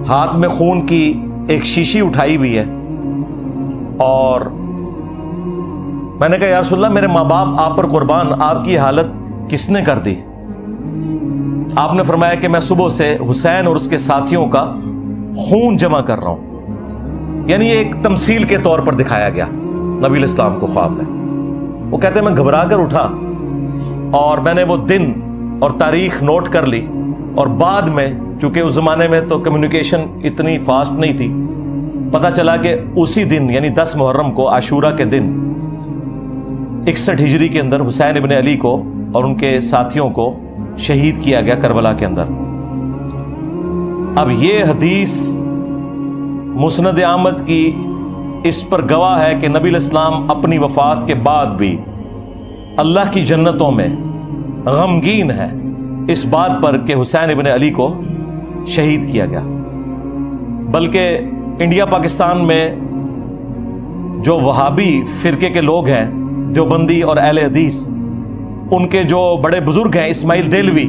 ہاتھ میں خون کی ایک شیشی اٹھائی ہوئی ہے. اور میں نے کہا یا رسول اللہ میرے ماں باپ آپ پر قربان، آپ کی حالت کس نے کر دی؟ آپ نے فرمایا کہ میں صبح سے حسین اور اس کے ساتھیوں کا خون جمع کر رہا ہوں. یعنی ایک تمثیل کے طور پر دکھایا گیا نبی علیہ السلام کو خواب میں. وہ کہتے ہیں میں گھبرا کر اٹھا اور میں نے وہ دن اور تاریخ نوٹ کر لی، اور بعد میں چونکہ اس زمانے میں تو کمیونیکیشن اتنی فاسٹ نہیں تھی، پتہ چلا کہ اسی دن یعنی 10 محرم کو عاشورہ کے دن 61 ہجری کے اندر حسین ابن علی کو اور ان کے ساتھیوں کو شہید کیا گیا کربلا کے اندر. اب یہ حدیث مسند احمد کی اس پر گواہ ہے کہ نبی علیہ السلام اپنی وفات کے بعد بھی اللہ کی جنتوں میں غمگین ہے اس بات پر کہ حسین ابن علی کو شہید کیا گیا. بلکہ انڈیا پاکستان میں جو وہابی فرقے کے لوگ ہیں، دیوبندی اور اہل حدیث، ان کے جو بڑے بزرگ ہیں اسماعیل دہلوی،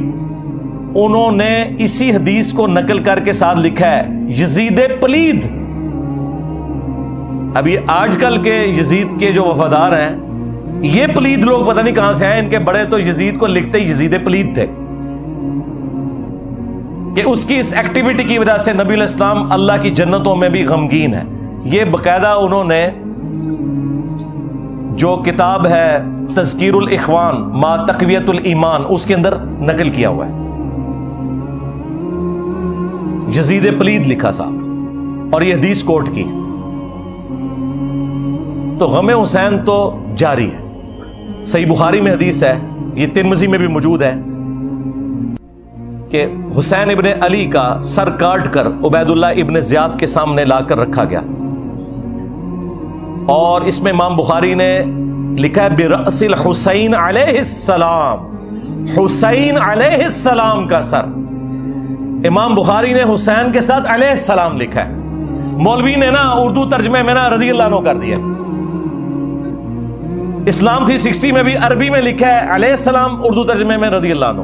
انہوں نے اسی حدیث کو نقل کر کے ساتھ لکھا ہے یزید پلید. اب یہ آج کل کے یزید کے جو وفادار ہیں، یہ پلید لوگ پتہ نہیں کہاں سے آئے، ان کے بڑے تو یزید کو لکھتے ہی یزید پلید تھے کہ اس کی اس ایکٹیویٹی کی وجہ سے نبی علیہ السلام اللہ کی جنتوں میں بھی غمگین ہے. یہ باقاعدہ انہوں نے جو کتاب ہے تذکیر الاخوان ما تقویت الایمان اس کے اندر نقل کیا ہوا ہے، یزید پلید لکھا ساتھ، اور یہ حدیث کوٹ کی. تو غم حسین تو جاری ہے. صحیح بخاری میں حدیث ہے، یہ ترمذی میں بھی موجود ہے کہ حسین ابن علی کا سر کاٹ کر عبید اللہ ابن زیاد کے سامنے لا کر رکھا گیا، اور اس میں امام بخاری نے لکھا ہے برأس الحسین علیہ السلام، حسین علیہ السلام کا سر. امام بخاری نے حسین کے ساتھ علیہ السلام لکھا ہے. مولوی نے نا اردو ترجمے میں نا رضی اللہ عنہ کر دیا. اسلام 360 میں بھی عربی میں لکھا ہے علیہ السلام، اردو ترجمے میں رضی اللہ عنہ.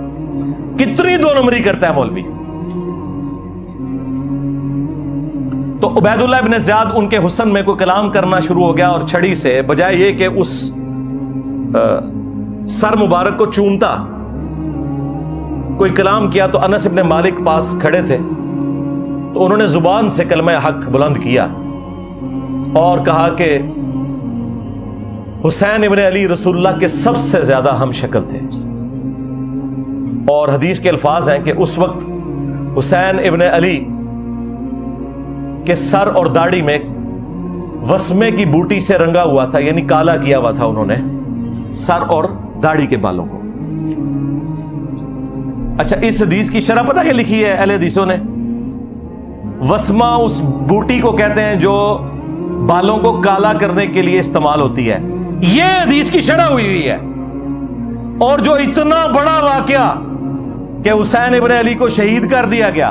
کتنی دو نمبری کرتا ہے مولوی. تو عبید اللہ ابن زیاد ان کے حسن میں کوئی کلام کرنا شروع ہو گیا، اور چھڑی سے بجائے یہ کہ اس سر مبارک کو چومتا کوئی کلام کیا، تو انس ابن مالک پاس کھڑے تھے، تو انہوں نے زبان سے کلمہ حق بلند کیا اور کہا کہ حسین ابن علی رسول اللہ کے سب سے زیادہ ہم شکل تھے. اور حدیث کے الفاظ ہیں کہ اس وقت حسین ابن علی کے سر اور داڑھی میں وسمے کی بوٹی سے رنگا ہوا تھا، یعنی کالا کیا ہوا تھا انہوں نے سر اور داڑھی کے بالوں کو. اچھا، اس حدیث کی شرح پتہ کیا لکھی ہے اہل حدیثوں نے؟ وسمہ اس بوٹی کو کہتے ہیں جو بالوں کو کالا کرنے کے لیے استعمال ہوتی ہے. یہ حدیث کی شرح ہوئی ہے. اور جو اتنا بڑا واقعہ کہ حسین ابن علی کو شہید کر دیا گیا،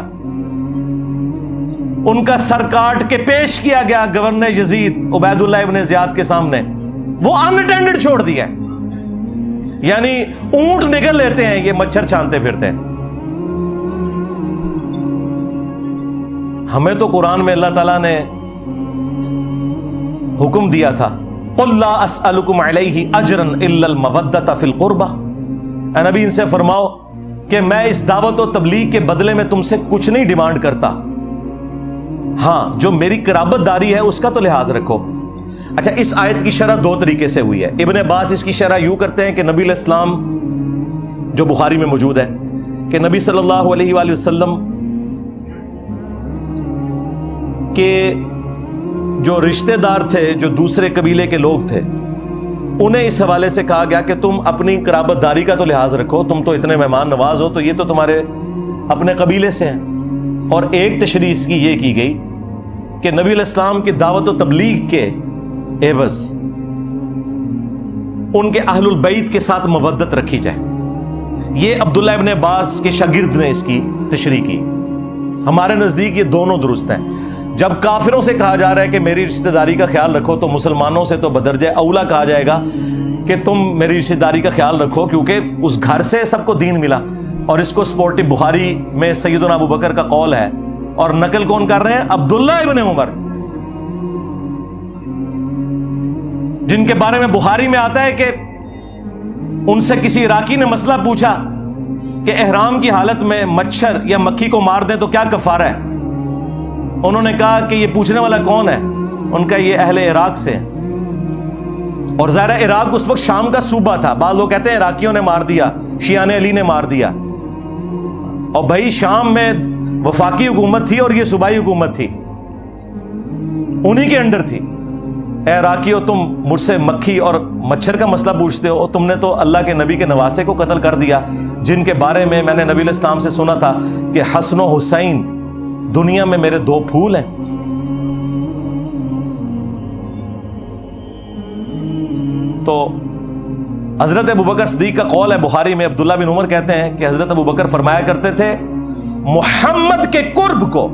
ان کا سر کاٹ کے پیش کیا گیا گورنر یزید عبید اللہ ابن زیاد کے سامنے، وہ اناٹینڈڈ چھوڑ دیا، یعنی اونٹ نگل لیتے ہیں، یہ مچھر چھانتے پھرتے ہیں۔ ہمیں تو قرآن میں اللہ تعالیٰ نے حکم دیا تھا، قُلْ لَا أَسْأَلُكُمْ عَلَيْهِ أَجْرًا إِلَّا الْمَوَدَّةَ فِي الْقُرْبَةِ، اے نبی ان سے فرماؤ کہ میں اس دعوت و تبلیغ کے بدلے میں تم سے کچھ نہیں ڈیمانڈ کرتا، ہاں جو میری قرابت داری ہے اس کا تو لحاظ رکھو۔ اچھا، اس آیت کی شرح دو طریقے سے ہوئی ہے۔ ابن عباس اس کی شرح یوں کرتے ہیں کہ نبی علیہ السلام، جو بخاری میں موجود ہے، کہ نبی صلی اللہ علیہ وآلہ وسلم کے جو رشتہ دار تھے، جو دوسرے قبیلے کے لوگ تھے، انہیں اس حوالے سے کہا گیا کہ تم اپنی قرابت داری کا تو لحاظ رکھو، تم تو اتنے مہمان نواز ہو، تو یہ تو تمہارے اپنے قبیلے سے ہیں۔ اور ایک تشریح اس کی یہ کی گئی کہ نبی علیہ السلام کی دعوت و تبلیغ کے عوض ان کے اہل البیت کے ساتھ مودت رکھی جائے۔ یہ عبداللہ ابن عباس کے شاگرد نے اس کی تشریح کی۔ ہمارے نزدیک یہ دونوں درست ہیں۔ جب کافروں سے کہا جا رہا ہے کہ میری رشتہ داری کا خیال رکھو، تو مسلمانوں سے تو بدرجہ اولا کہا جائے گا کہ تم میری رشتہ داری کا خیال رکھو، کیونکہ اس گھر سے سب کو دین ملا۔ اور اس کو سپورٹی بخاری میں سیدنا ابو بکر کا قول ہے، اور نقل کون کر رہے ہیں؟ عبداللہ ابن عمر، جن کے بارے میں بخاری میں آتا ہے کہ ان سے کسی عراقی نے مسئلہ پوچھا کہ احرام کی حالت میں مچھر یا مکھی کو مار دیں تو کیا کفارہ ہے؟ انہوں نے کہا کہ یہ پوچھنے والا کون ہے؟ ان کا یہ اہل عراق سے ہے۔ اور ظاہر عراق اس وقت شام کا صوبہ تھا، بعض لوگ کہتے ہیں عراقیوں نے مار دیا، شیعان علی نے مار دیا، اور بھائی شام میں وفاقی حکومت تھی اور یہ صوبائی حکومت تھی، انہی کے انڈر تھی۔ اے عراقیوں، تم مجھ سے مکھی اور مچھر کا مسئلہ پوچھتے ہو، تم نے تو اللہ کے نبی کے نواسے کو قتل کر دیا، جن کے بارے میں نے نبی علیہ السلام سے سنا تھا کہ حسن و حسین دنیا میں میرے دو پھول ہیں۔ تو حضرت ابوبکر صدیق کا قول ہے بخاری میں، عبداللہ بن عمر کہتے ہیں کہ حضرت ابوبکر فرمایا کرتے تھے، محمد کے قرب کو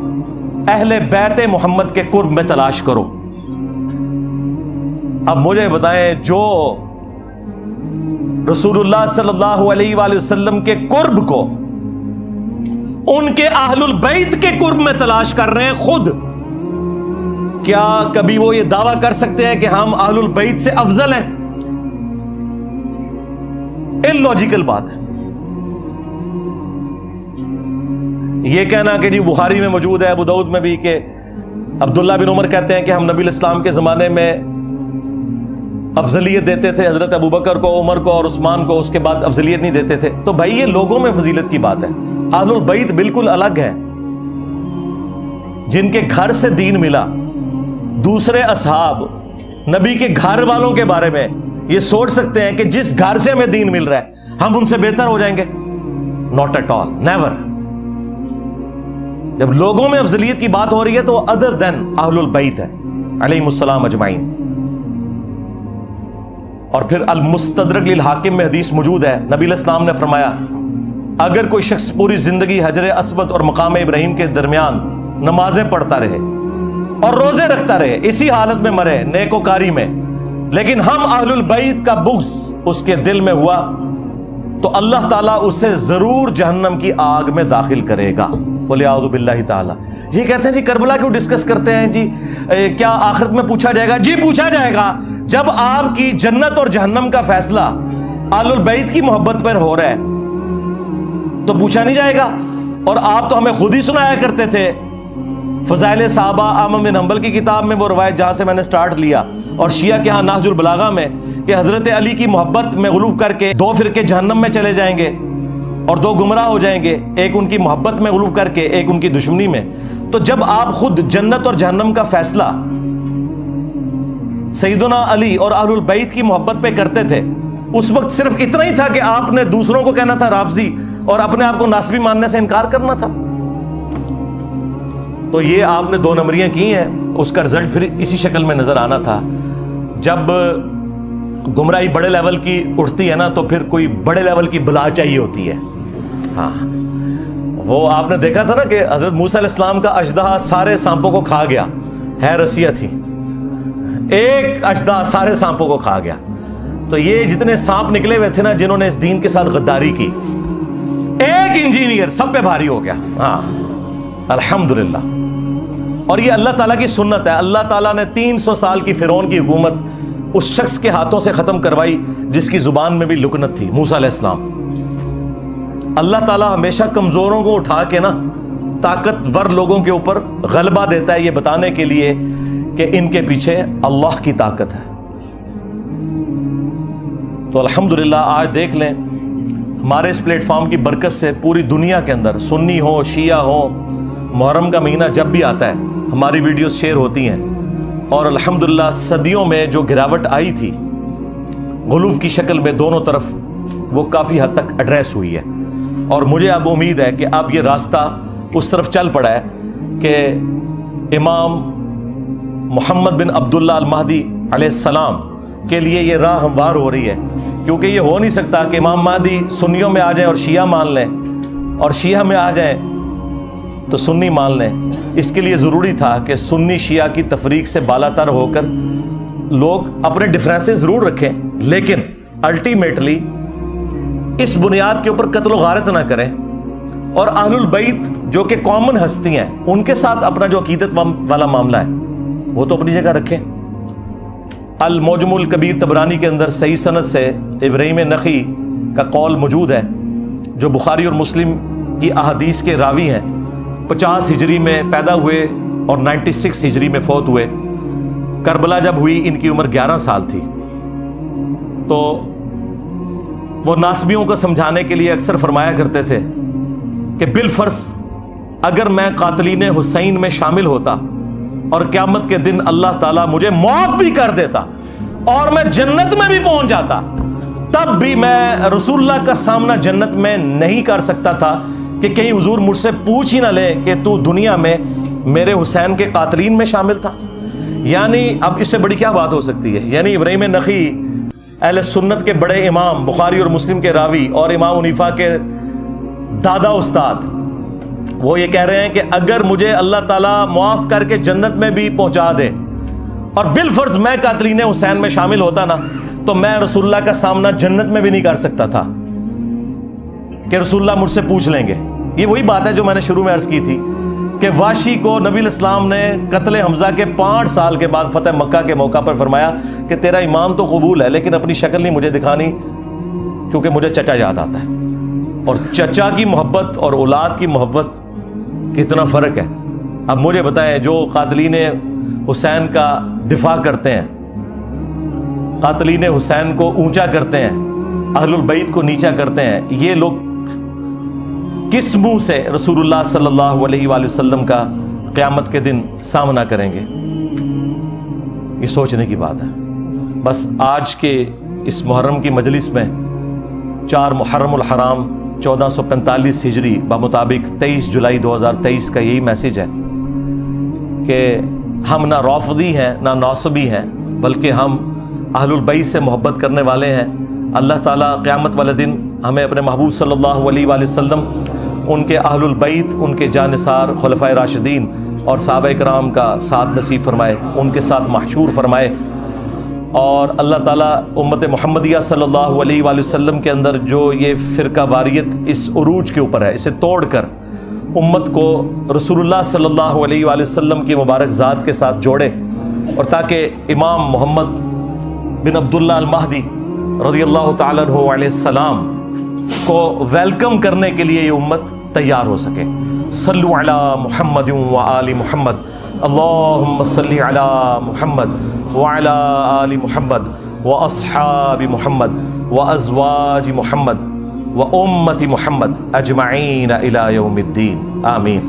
اہل بیت محمد کے قرب میں تلاش کرو۔ اب مجھے بتائیں، جو رسول اللہ صلی اللہ علیہ وآلہ وسلم کے قرب کو ان کے اہل البیت کے قرب میں تلاش کر رہے ہیں خود، کیا کبھی وہ یہ دعویٰ کر سکتے ہیں کہ ہم اہل البیت سے افضل ہیں؟ اللاجیکل بات ہے یہ کہنا کہ جی بخاری میں موجود ہے، ابو داؤد میں بھی، کہ عبداللہ بن عمر کہتے ہیں کہ ہم نبی الاسلام کے زمانے میں افضلیت دیتے تھے حضرت ابوبکر کو، عمر کو اور عثمان کو، اس کے بعد افضلیت نہیں دیتے تھے۔ تو بھائی یہ لوگوں میں فضیلت کی بات ہے، اہل البیت بالکل الگ ہے، جن کے گھر سے دین ملا۔ دوسرے اصحاب نبی کے گھر والوں کے بارے میں یہ سوچ سکتے ہیں کہ جس گھر سے ہمیں دین مل رہا ہے ہم ان سے بہتر ہو جائیں گے؟ Not at all, never. جب لوگوں میں افضلیت کی بات ہو رہی ہے تو ادر دین اہل البیت ہے علیہم السلام اجمعین۔ اور پھر المستدرک للحاکم میں حدیث موجود ہے، نبی علیہ السلام نے فرمایا، اگر کوئی شخص پوری زندگی حجر اسود اور مقام ابراہیم کے درمیان نمازیں پڑھتا رہے اور روزے رکھتا رہے، اسی حالت میں مرے نیکوکاری میں، لیکن ہم اہل البیت کا بغض اس کے دل میں ہوا، تو اللہ تعالیٰ اسے ضرور جہنم کی آگ میں داخل کرے گا۔ وَلِعَوْذُ بِاللَّهِ تعالیٰ۔ یہ کہتے ہیں جی کربلا کیوں ڈسکس کرتے ہیں جی؟ کیا آخرت میں پوچھا جائے گا؟ جی پوچھا جائے گا۔ جب آپ کی جنت اور جہنم کا فیصلہ اہل البیت کی محبت پر ہو رہا ہے تو پوچھا نہیں جائے گا؟ اور آپ تو ہمیں خود ہی سنایا کرتے تھے فضائل صحابہ احمد بن حنبل کی کتاب میں، وہ روایت جہاں سے میں نے سٹارٹ لیا، اور شیعہ کے ہاں نہج البلاغہ میں، کہ حضرت علی کی محبت میں غلو کر کے 2 فرقے جہنم میں چلے جائیں گے اور 2 گمراہ ہو جائیں گے، ایک ان کی محبت میں غلو کر کے، ایک ان کی دشمنی میں۔ تو جب آپ خود جنت اور جہنم کا فیصلہ سیدنا علی اور اہل البیت کی محبت پہ کرتے تھے، اس وقت صرف اتنا ہی تھا کہ آپ نے دوسروں کو کہنا تھا رافضی اور اپنے آپ کو ناسبی ماننے سے انکار کرنا تھا۔ تو یہ آپ نے 2 نمبریاں کی ہیں، اس کا رزلٹ پھر اسی شکل میں نظر آنا تھا۔ جب گمراہی بڑے لیول کی اٹھتی ہے نا، تو پھر کوئی بڑے لیول کی بلا چاہیے ہوتی ہے۔ ہاں، وہ آپ نے دیکھا تھا نا کہ حضرت موسیٰ علیہ السلام کا اژدہا سارے سانپوں کو کھا گیا، ہے رسیہ تھی، ایک اژدہا سارے سانپوں کو کھا گیا. تو یہ جتنے سانپ نکلے ہوئے تھے نا جنہوں نے اس دین کے ساتھ غداری کی، ایک انجینئر سب پہ بھاری ہو گیا. ہاں الحمدللہ. اور یہ اللہ تعالیٰ کی سنت ہے. اللہ تعالیٰ نے 300 سال کی فرعون کی حکومت اس شخص کے ہاتھوں سے ختم کروائی جس کی زبان میں بھی لکنت تھی، موسیٰ علیہ السلام. اللہ تعالیٰ ہمیشہ کمزوروں کو اٹھا کے نا طاقتور لوگوں کے اوپر غلبہ دیتا ہے، یہ بتانے کے لیے کہ ان کے پیچھے اللہ کی طاقت ہے. تو الحمدللہ آج دیکھ لیں ہمارے اس پلیٹ فارم کی برکت سے پوری دنیا کے اندر سنی ہو شیعہ ہو، محرم کا مہینہ جب بھی آتا ہے ہماری ویڈیوز شیئر ہوتی ہیں. اور الحمدللہ صدیوں میں جو گراوٹ آئی تھی غلو کی شکل میں دونوں طرف، وہ کافی حد تک ایڈریس ہوئی ہے. اور مجھے اب امید ہے کہ اب یہ راستہ اس طرف چل پڑا ہے کہ امام محمد بن عبداللہ المہدی علیہ السلام کے لیے یہ راہ ہموار ہو رہی ہے. کیونکہ یہ ہو نہیں سکتا کہ امام مہدی سنیوں میں آ جائیں اور شیعہ مان لیں، اور شیعہ میں آ جائیں تو سنی مان لیں. اس کے لیے ضروری تھا کہ سنی شیعہ کی تفریق سے بالا تر ہو کر لوگ اپنے ڈفرینسز ضرور رکھیں، لیکن الٹیمیٹلی اس بنیاد کے اوپر قتل و غارت نہ کریں، اور اہل البیت جو کہ کامن ہستی ہیں ان کے ساتھ اپنا جو عقیدت والا معاملہ ہے وہ تو اپنی جگہ رکھیں. المعجم الکبیر طبرانی کے اندر صحیح سند سے ابراہیم نخعی کا قول موجود ہے، جو بخاری اور مسلم کی احادیث کے راوی ہیں. 50 ہجری میں پیدا ہوئے اور 96 ہجری میں فوت ہوئے. کربلا جب ہوئی ان کی عمر 11 سال تھی. تو وہ ناسبیوں کو سمجھانے کے لیے اکثر فرمایا کرتے تھے کہ بالفرض اگر میں قاتلین حسین میں شامل ہوتا اور قیامت کے دن اللہ تعالیٰ مجھے معاف بھی کر دیتا اور میں جنت میں بھی پہنچ جاتا، تب بھی میں رسول اللہ کا سامنا جنت میں نہیں کر سکتا تھا کہ کہیں حضور مجھ سے پوچھ ہی نہ لے کہ تو دنیا میں میرے حسین کے قاتلین میں شامل تھا. یعنی اب اس سے بڑی کیا بات ہو سکتی ہے؟ یعنی ابراہیم نخعی اہل سنت کے بڑے امام، بخاری اور مسلم کے راوی اور امام حنیفہ کے دادا استاد، وہ یہ کہہ رہے ہیں کہ اگر مجھے اللہ تعالیٰ معاف کر کے جنت میں بھی پہنچا دے اور بالفرض میں قاتلین حسین میں شامل ہوتا نا، تو میں رسول اللہ کا سامنا جنت میں بھی نہیں کر سکتا تھا کہ رسول اللہ مجھ سے پوچھ لیں گے. یہ وہی بات ہے جو میں نے شروع میں عرض کی تھی کہ واشی کو نبی الاسلام نے قتل حمزہ کے 5 سال کے بعد فتح مکہ کے موقع پر فرمایا کہ تیرا ایمان تو قبول ہے لیکن اپنی شکل نہیں مجھے دکھانی کیونکہ مجھے چچا یاد آتا ہے. اور چچا کی محبت اور اولاد کی محبت کتنا فرق ہے. اب مجھے بتائیں جو قاتلین حسین کا دفاع کرتے ہیں، قاتلین حسین کو اونچا کرتے ہیں، اہل البیت کو نیچا کرتے ہیں، یہ لوگ کس منہ سے رسول اللہ صلی اللہ علیہ وآلہ وسلم کا قیامت کے دن سامنا کریں گے؟ یہ سوچنے کی بات ہے. بس آج کے اس محرم کی مجلس میں 4 محرم الحرام 1445 ہجری بمطابق 23 جولائی 2023 کا یہی میسج ہے کہ ہم نہ رافضی ہیں نہ ناصبی ہیں، بلکہ ہم اہل البیت سے محبت کرنے والے ہیں. اللہ تعالیٰ قیامت والے دن ہمیں اپنے محبوب صلی اللہ علیہ وآلہ وسلم، ان کے اہل البیت، ان کے جانثار خلفائے راشدین اور صحابہ کرام کا ساتھ نصیب فرمائے، ان کے ساتھ محشور فرمائے. اور اللہ تعالیٰ امت محمدیہ صلی اللہ علیہ وآلہ وسلم کے اندر جو یہ فرقہ واریت اس عروج کے اوپر ہے، اسے توڑ کر امت کو رسول اللہ صلی اللہ علیہ وآلہ وسلم کی مبارک ذات کے ساتھ جوڑے، اور تاکہ امام محمد بن عبداللہ المہدی رضی اللہ تعالیٰ عنہ علیہ السلام کو ویلکم کرنے کے لیے یہ امت تیار ہو سکے. صلو علی محمد وآل محمد، اللہم صلی علی محمد وعلی آل محمد واصحاب محمد وازواج محمد وامت محمد اجمعین الی یوم الدین. آمین.